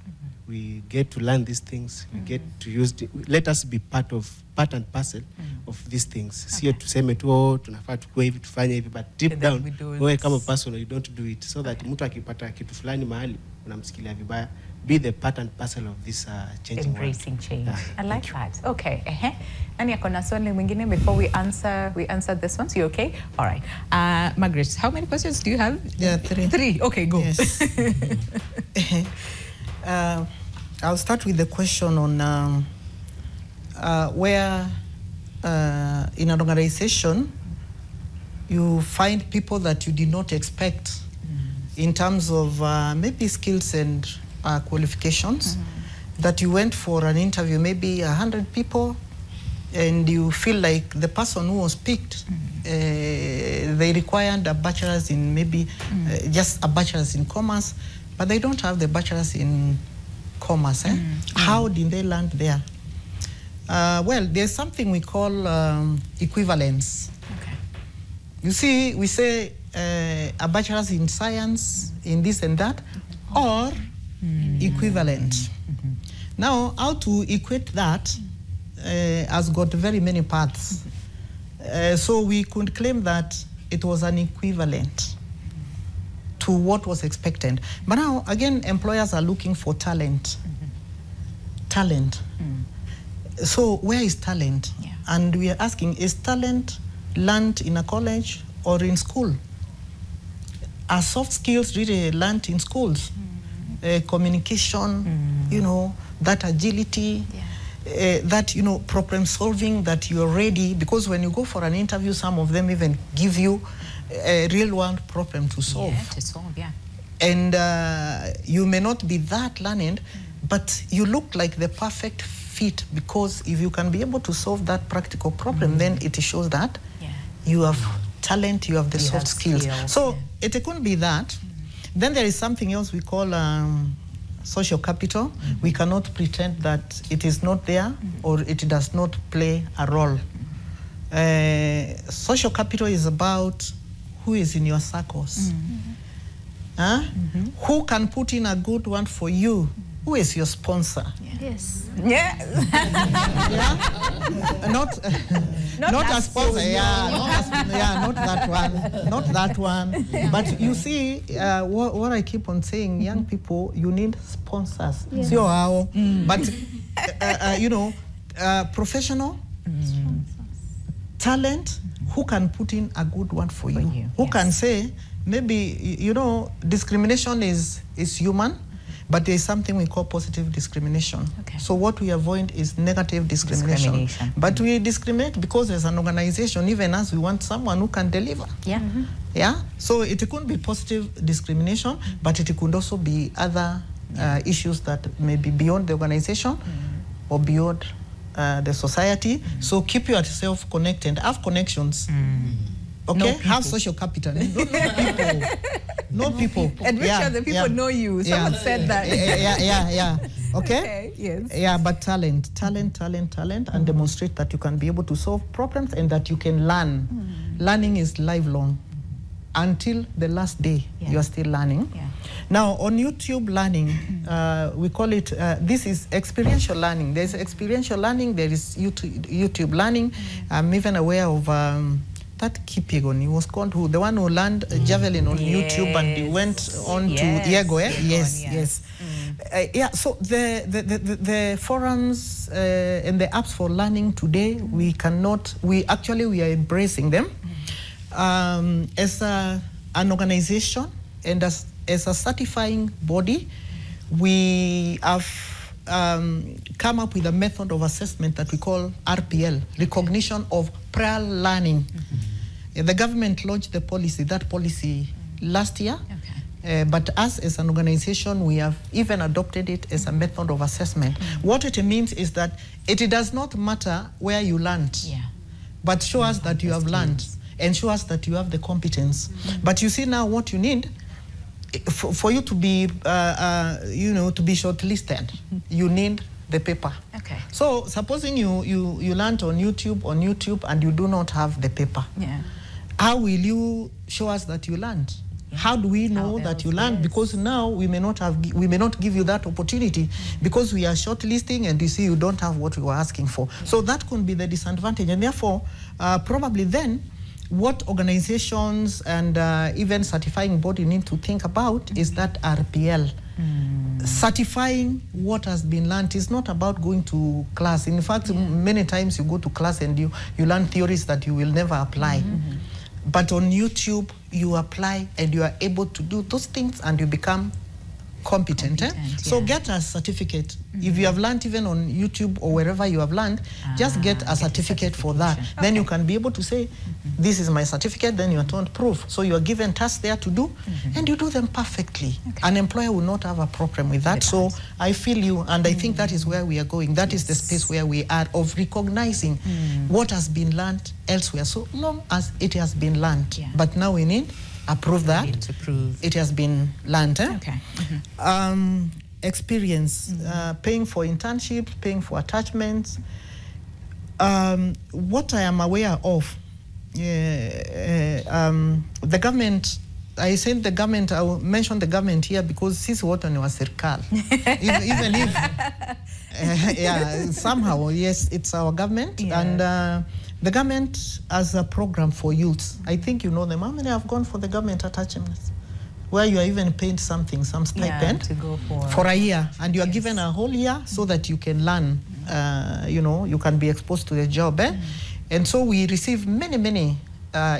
We get to learn these things. We get to use. Let us be part and parcel of these things. See to say metu tunafaa tukue hivi tufanye hivi, but deep down wewe kama person you don't do it, so that mtu akipata kitu fulani mahali unamsikilia vibaya. Be the part and parcel of this changing embracing world. Change. I like that. Okay. Nani akona swali mwingine before we answer this one? So you okay? All right. Margaret, how many questions do you have? Yeah, 3. 3. Okay, go. Yes. I'll start with the question on where in an organization you find people that you did not expect in terms of maybe skills and qualifications, that you went for an interview, maybe 100 people, and you feel like the person who was picked, they required a bachelor's in maybe just a bachelor's in commerce, but they don't have the bachelor's in commerce. How did they land there? Well, there's something we call equivalence. Okay. You see, we say a bachelor's in science, in this and that, or equivalent. Now, how to equate that has got very many parts. So we could claim that it was an equivalent to what was expected. But now, again, employers are looking for talent. Talent. So where is talent? Yeah. And we are asking, is talent learned in a college or in school? Are soft skills really learned in schools? Communication, you know, that agility, that, you know, problem solving, that you're ready. Because when you go for an interview, some of them even give you a real world problem to solve. Yeah, to solve, yeah. And you may not be that learned, but you look like the perfect fit, because if you can be able to solve that practical problem, then it shows that you have talent, you have the soft skills. So it couldn't be that. Then there is something else we call social capital. We cannot pretend that it is not there or it does not play a role. Social capital is about who is in your circles. Who can put in a good one for you? Who is your sponsor? Yes. Yeah. Not a sponsor. Not that one. Not that one. But you see, what I keep on saying, young people, you need sponsors. Yeah. But you know, professional, talent, who can put in a good one for you? Who can say, maybe, you know, discrimination is human, but there is something we call positive discrimination. So what we avoid is negative discrimination. But we discriminate because as an organization, even as we want someone who can deliver. Yeah. So it could be positive discrimination, but it could also be other issues that may be beyond the organization or beyond the society. So keep yourself connected. Have connections. Okay, have social capital. Know people. And make sure the people know you. Someone said that. Okay? Yes. Yeah, but talent, and demonstrate that you can be able to solve problems and that you can learn. Learning is lifelong. Until the last day, you are still learning. Now, on YouTube learning, we call it, this is experiential learning. There's experiential learning, there is YouTube learning. I'm even aware of that Kipyegon, he was called who? The one who learned javelin on YouTube and he went on to Diego, Yes. So the forums and the apps for learning today, we are embracing them. As an organization and as a certifying body, we have come up with a method of assessment that we call RPL, recognition of prior learning. The government launched the policy, that policy last year, but us as an organization, we have even adopted it as a method of assessment. What it means is that it does not matter where you learned, but show us that you have learned and show us that you have the competence. But you see now what you need, for you to be, to be shortlisted, you need the paper. So supposing you learned on YouTube and you do not have the paper, how will you show us that you learned? How do we know that you learned? Because now we may not give you that opportunity because we are shortlisting and you see you don't have what we were asking for. So that could be the disadvantage, and therefore probably then what organizations and even certifying body need to think about is that RPL. Certifying what has been learned is not about going to class. In fact, many times you go to class and you learn theories that you will never apply. But on YouTube, you apply and you are able to do those things and you become competent. So get a certificate. If you have learned even on YouTube or wherever you have learned, just get a certificate for that. Then you can be able to say, this is my certificate, then you are told proof. So you are given tasks there to do, and you do them perfectly. An employer will not have a problem with that. So I feel you, and I think that is where we are going. That is the space where we are of recognizing what has been learned elsewhere, so long as it has been learned. But now we need prove that it has been learned. Experience, paying for internships, paying for attachments. What I am aware of, the government, I said the government, I will mention the government here because sisi wote ni wa serikali. Even if, somehow, yes, it's our government. And the government has a program for youths. I think you know them. How many have gone for the government attachments? Where you are even paid something, some stipend to go for a year. And you are given a whole year so that you can learn, you can be exposed to the job. And so we receive many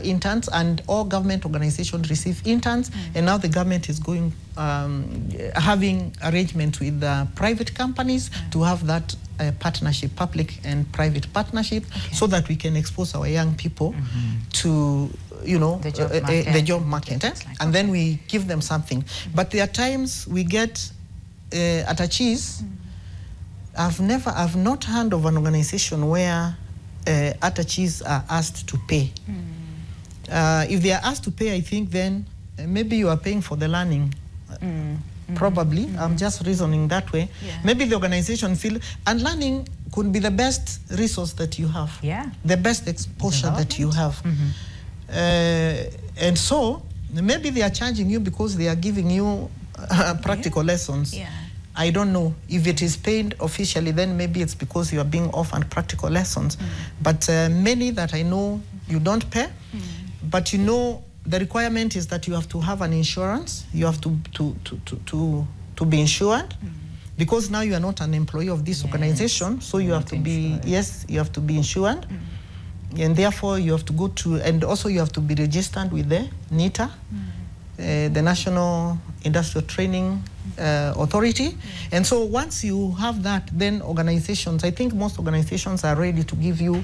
interns, and all government organizations receive interns. And now the government is going, having arrangement with private companies to have that partnership, public and private partnership, so that we can expose our young people to, the job market. And then we give them something. But there are times we get attachees. I've not heard of an organization where attachees are asked to pay. If they are asked to pay, I think then maybe you are paying for the learning. Probably. I'm just reasoning that way. Maybe the organization feel, and learning could be the best resource that you have. The best exposure that you have. And so Maybe they are charging you because they are giving you practical lessons. Yeah. I don't know. If it is paid officially, then maybe it's because you are being offered practical lessons. But many that I know, you don't pay. But you know, the requirement is that you have to have an insurance. You have to be insured. Because now you are not an employee of this organization, so you have to be, you have to be insured. And therefore you have to go to, and also you have to be registered with the NITA, the National Industrial Training Authority. And so once you have that, then organizations, I think most organizations are ready to give you,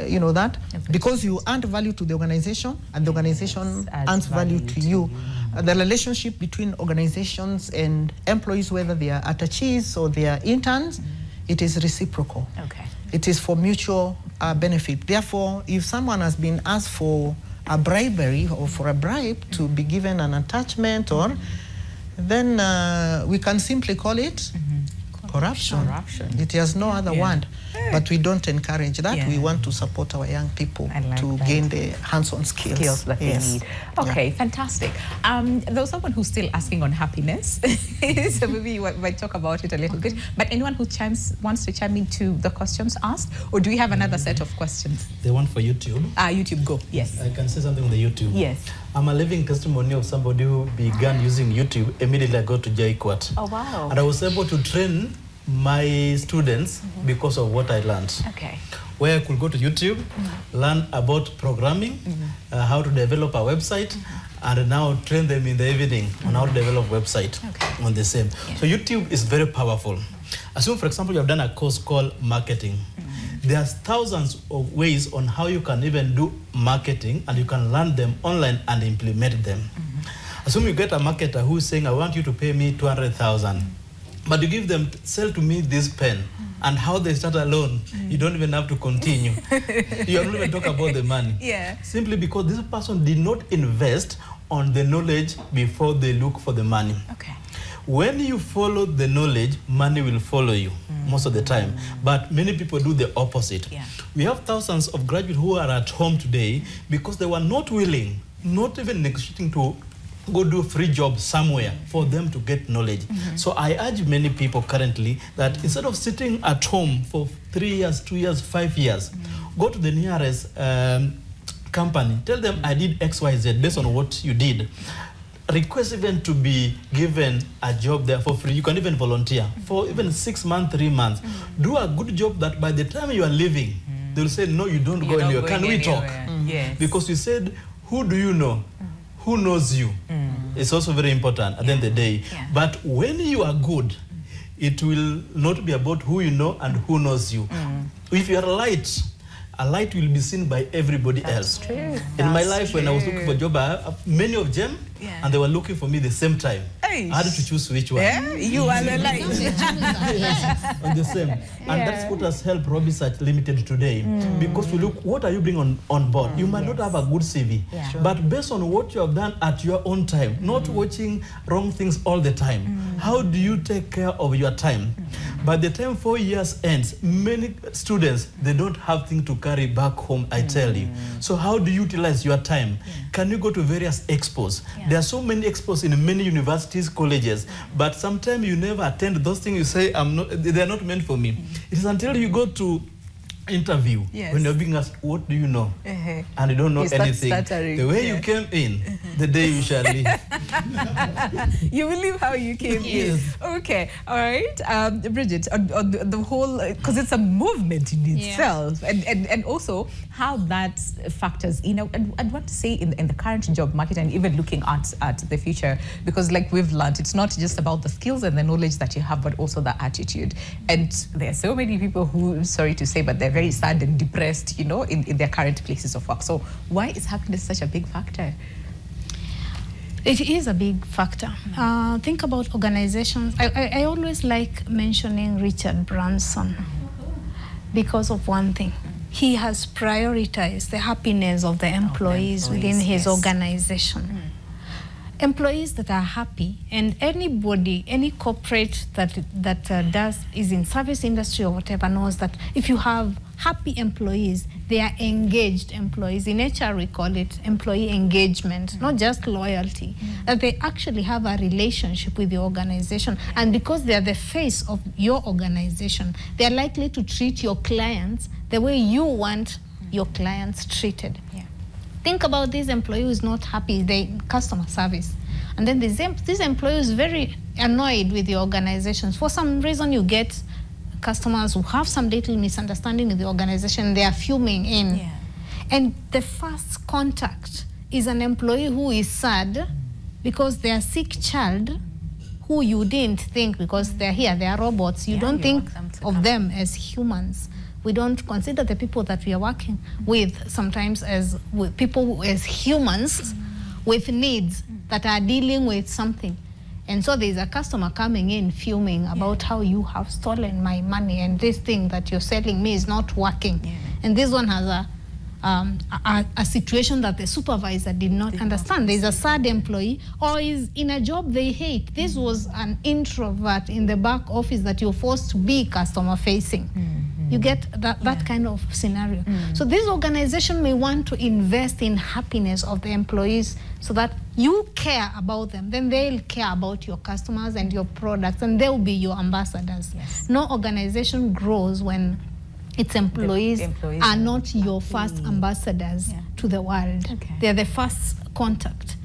you know, that, because you add value to the organization and the organization adds value to you. The relationship between organizations and employees, whether they are attachees or they are interns, it is reciprocal. Okay. It is for mutual benefit. Therefore, if someone has been asked for a bribery or for a bribe to be given an attachment, or then we can simply call it corruption. It has no other word. But we don't encourage that. We want to support our young people to gain the hands-on skills that they need. Okay, fantastic. There was someone who's still asking on happiness, so maybe you might talk about it a little bit. But anyone who wants to chime into the questions asked, or do we have another set of questions? The one for YouTube. YouTube, go. Yes. I can say something on the YouTube. Yes. I'm a living testimony of somebody who began using YouTube immediately I got to JKUAT. Oh, wow. And I was able to train my students because of what I learned. Okay. Where I could go to YouTube, learn about programming, how to develop a website, and now train them in the evening on how to develop website on the same. So YouTube is very powerful. Assume, for example, you have done a course called marketing. There's thousands of ways on how you can even do marketing, and you can learn them online and implement them. Assume you get a marketer who's saying, I want you to pay me 200,000. But you give them, sell to me this pen, and how they start alone, you don't even have to continue. You don't even talk about the money. Simply because this person did not invest on the knowledge before they look for the money. Okay. When you follow the knowledge, money will follow you most of the time. But many people do the opposite. We have thousands of graduates who are at home today because they were not willing, not even negotiating to go do a free job somewhere for them to get knowledge. So I urge many people currently that instead of sitting at home for 3 years, 2 years, 5 years, go to the nearest company, tell them I did XYZ based on what you did. Request even to be given a job there for free. You can even volunteer for even 6 months, 3 months. Do a good job that by the time you are leaving, they'll say, no, you don't go anywhere. Can we talk? Because you said, who do you know? Who knows you? It's also very important at the end of the day. But when you are good, it will not be about who you know and who knows you. If you are a light will be seen by everybody else. True. In my life, when I was looking for a job, many of them, and they were looking for me the same time. I had to choose which one. You are the light. On the same. And that's what has helped Robisearch Limited today. Because we look, what are you bringing on board? You might not have a good CV, but based on what you have done at your own time, not watching wrong things all the time, how do you take care of your time? By the time 4 years ends, many students, they don't have things to carry back home, I tell you. So how do you utilize your time? Can you go to various expos? There are so many expos in many universities, colleges, but sometimes you never attend those things. You say, they're not meant for me. It is until you go to interview when you're being asked, what do you know? And you don't know anything. The way you came in, the day you shall leave. You will leave how you came in. Okay, all right. Bridget, on the whole, because it's a movement in itself, and also how that factors in. I'd want to say in the current job market and even looking at the future, because like we've learned, it's not just about the skills and the knowledge that you have, but also the attitude. And there are so many people who, sorry to say, but they're very sad and depressed, you know, in their current places of work. So why is happiness such a big factor? It is a big factor. Think about organizations. I always like mentioning Richard Branson because of one thing. He has prioritized the happiness of the employees within his organization. Employees that are happy, and anybody, any corporate that is in service industry or whatever knows that if you have happy employees, they are engaged employees. In HR, we call it employee engagement, not just loyalty. That they actually have a relationship with the organization. And because they are the face of your organization, they are likely to treat your clients the way you want your clients treated. Think about this employee who is not happy, the customer service. And then this employee is very annoyed with the organizations. For some reason, you get customers who have some little misunderstanding with the organization, they are fuming in. And the first contact is an employee who is sad because they are sick child who you didn't think, because they're here, they are robots. You don't think of them as humans. We don't consider the people that we are working with sometimes as people as humans with needs that are dealing with something. And so there's a customer coming in fuming about how you have stolen my money and this thing that you're selling me is not working. And this one has a situation that the supervisor did not understand. There's a sad employee or is in a job they hate. This was an introvert in the back office that you're forced to be customer facing. You get that kind of scenario. So this organization may want to invest in happiness of the employees so that you care about them. Then they'll care about your customers and your products, and they'll be your ambassadors. No organization grows when its employees are not your first ambassadors to the world. They're the first contact.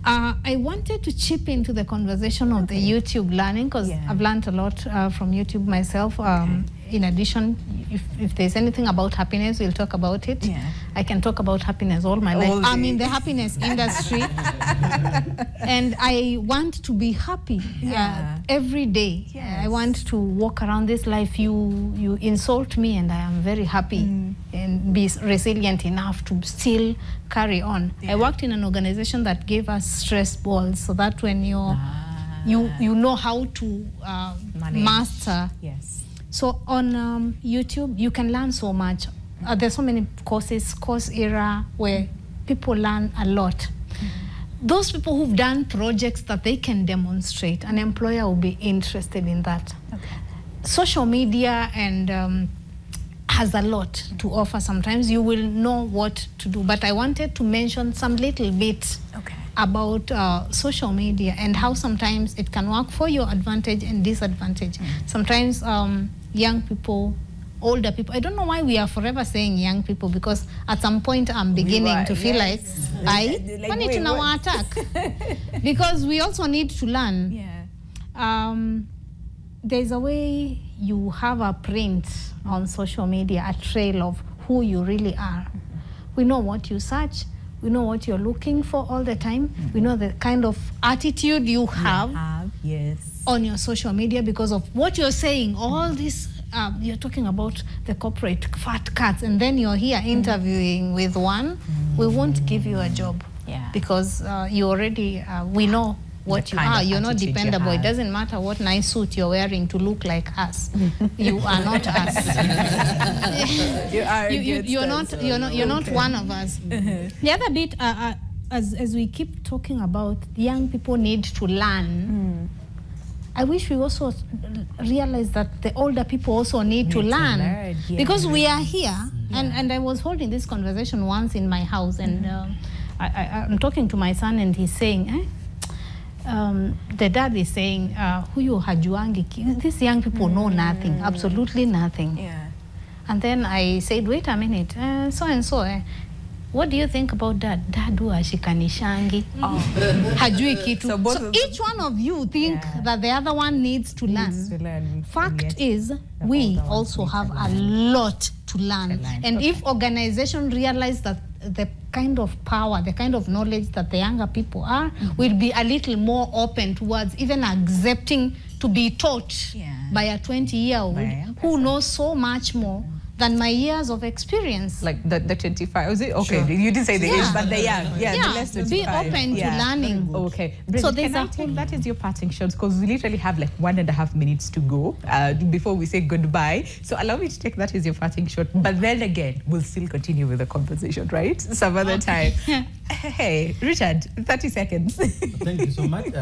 I wanted to chip into the conversation of the YouTube learning, because I've learned a lot from YouTube myself. In addition, if there's anything about happiness, we'll talk about it. I can talk about happiness all my life. I'm in the happiness industry. And I want to be happy every day. I want to walk around this life. You insult me and I am very happy and be resilient enough to still carry on. I worked in an organization that gave us stress balls so that when you know how to master. So on YouTube, you can learn so much. There's so many courses, Coursera, where people learn a lot. Those people who've done projects that they can demonstrate, an employer will be interested in that. Social media and has a lot to offer. Sometimes you will know what to do, but I wanted to mention some little bit about social media and how sometimes it can work for your advantage and disadvantage. Sometimes young people, older people, I don't know why we are forever saying young people, because at some point I'm beginning to feel like I need to now attack. Because we also need to learn. There's a way you have a print on social media, a trail of who you really are. We know what you search. We know what you're looking for all the time. We know the kind of attitude you have on your social media because of what you're saying. All this, you're talking about the corporate fat cats, and then you're here interviewing with one. We won't give you a job because you already, we know what you are. You're not dependable. It doesn't matter what nice suit you're wearing to look like us. You are not us. You're not one of us. The other bit, as we keep talking about, young people need to learn. I wish we also realize that the older people also need to learn. Because we are here, and I was holding this conversation once in my house, and I'm talking to my son, and he's saying, the dad is saying, huyu hajuangi, these young people know nothing, absolutely nothing. And then I said, wait a minute, so and so, what do you think about that? Dadu ashikanishangi. Hajui kitu. So each one of you think that the other one needs to learn. Fact is, we also have a lot to learn. And if organizations realize that the kind of power, the kind of knowledge that the younger people are, will be a little more open towards even accepting to be taught by a 20-year-old who knows so much more than my years of experience. Like the 25, was it? Okay, you didn't say the age, but the young. The less 25. Be open to learning. Okay. Bridget, so can I take that is your parting shots, because we literally have like 1.5 minutes to go before we say goodbye. So allow me to take that as your parting shot. But then again, we'll still continue with the conversation, right? Some other time. Hey, Richard, 30 seconds. Thank you so much.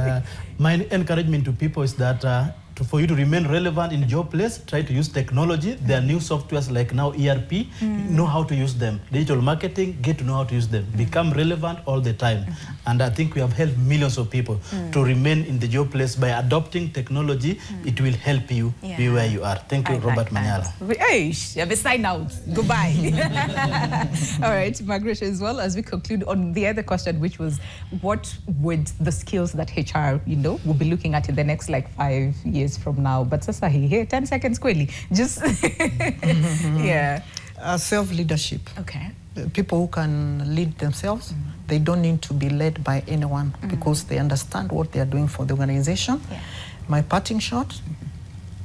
My encouragement to people is that for you to remain relevant in your place, try to use technology. There are new softwares like now ERP. Know how to use them. Digital marketing, get to know how to use them. Become relevant all the time. And I think we have helped millions of people to remain in the job place by adopting technology. It will help you be where you are. Thank you, Robert Manyala. Hey, sign out. Goodbye. All right, Margaret, as well as we conclude on the other question, which was, what would the skills that HR, will be looking at in the next 5 years from now? But sasa here, 10 seconds quickly. Just self-leadership. Okay. People who can lead themselves, they don't need to be led by anyone because they understand what they are doing for the organization. My parting shot,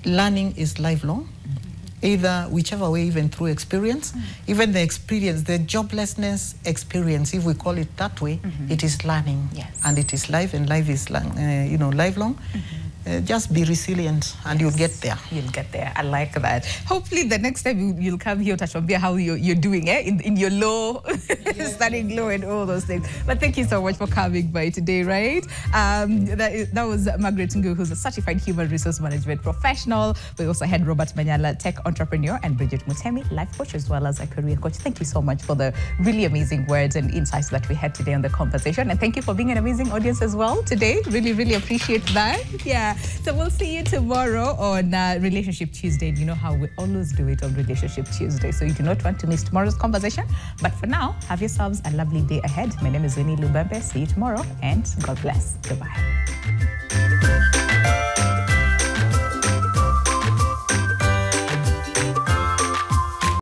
learning is lifelong. Either whichever way, even through experience, even the experience, the joblessness experience, if we call it that way, it is learning, and it is life, and life is lifelong. Just be resilient and you'll get there. You'll get there. I like that. Hopefully the next time you'll come here, Tashwambia, how you're doing in your low, starting low and all those things. But thank you so much for coming by today, right? That was Margaret Ngu, who's a certified human resource management professional. We also had Robert Manyala, tech entrepreneur, and Bridget Mutemi, life coach, as well as a career coach. Thank you so much for the really amazing words and insights that we had today on the conversation. And thank you for being an amazing audience as well today. Really, really appreciate that. Yeah. So we'll see you tomorrow on Relationship Tuesday. And you know how we always do it on Relationship Tuesday. So you do not want to miss tomorrow's conversation. But for now, have yourselves a lovely day ahead. My name is Winnie Lubembe. See you tomorrow and God bless. Goodbye.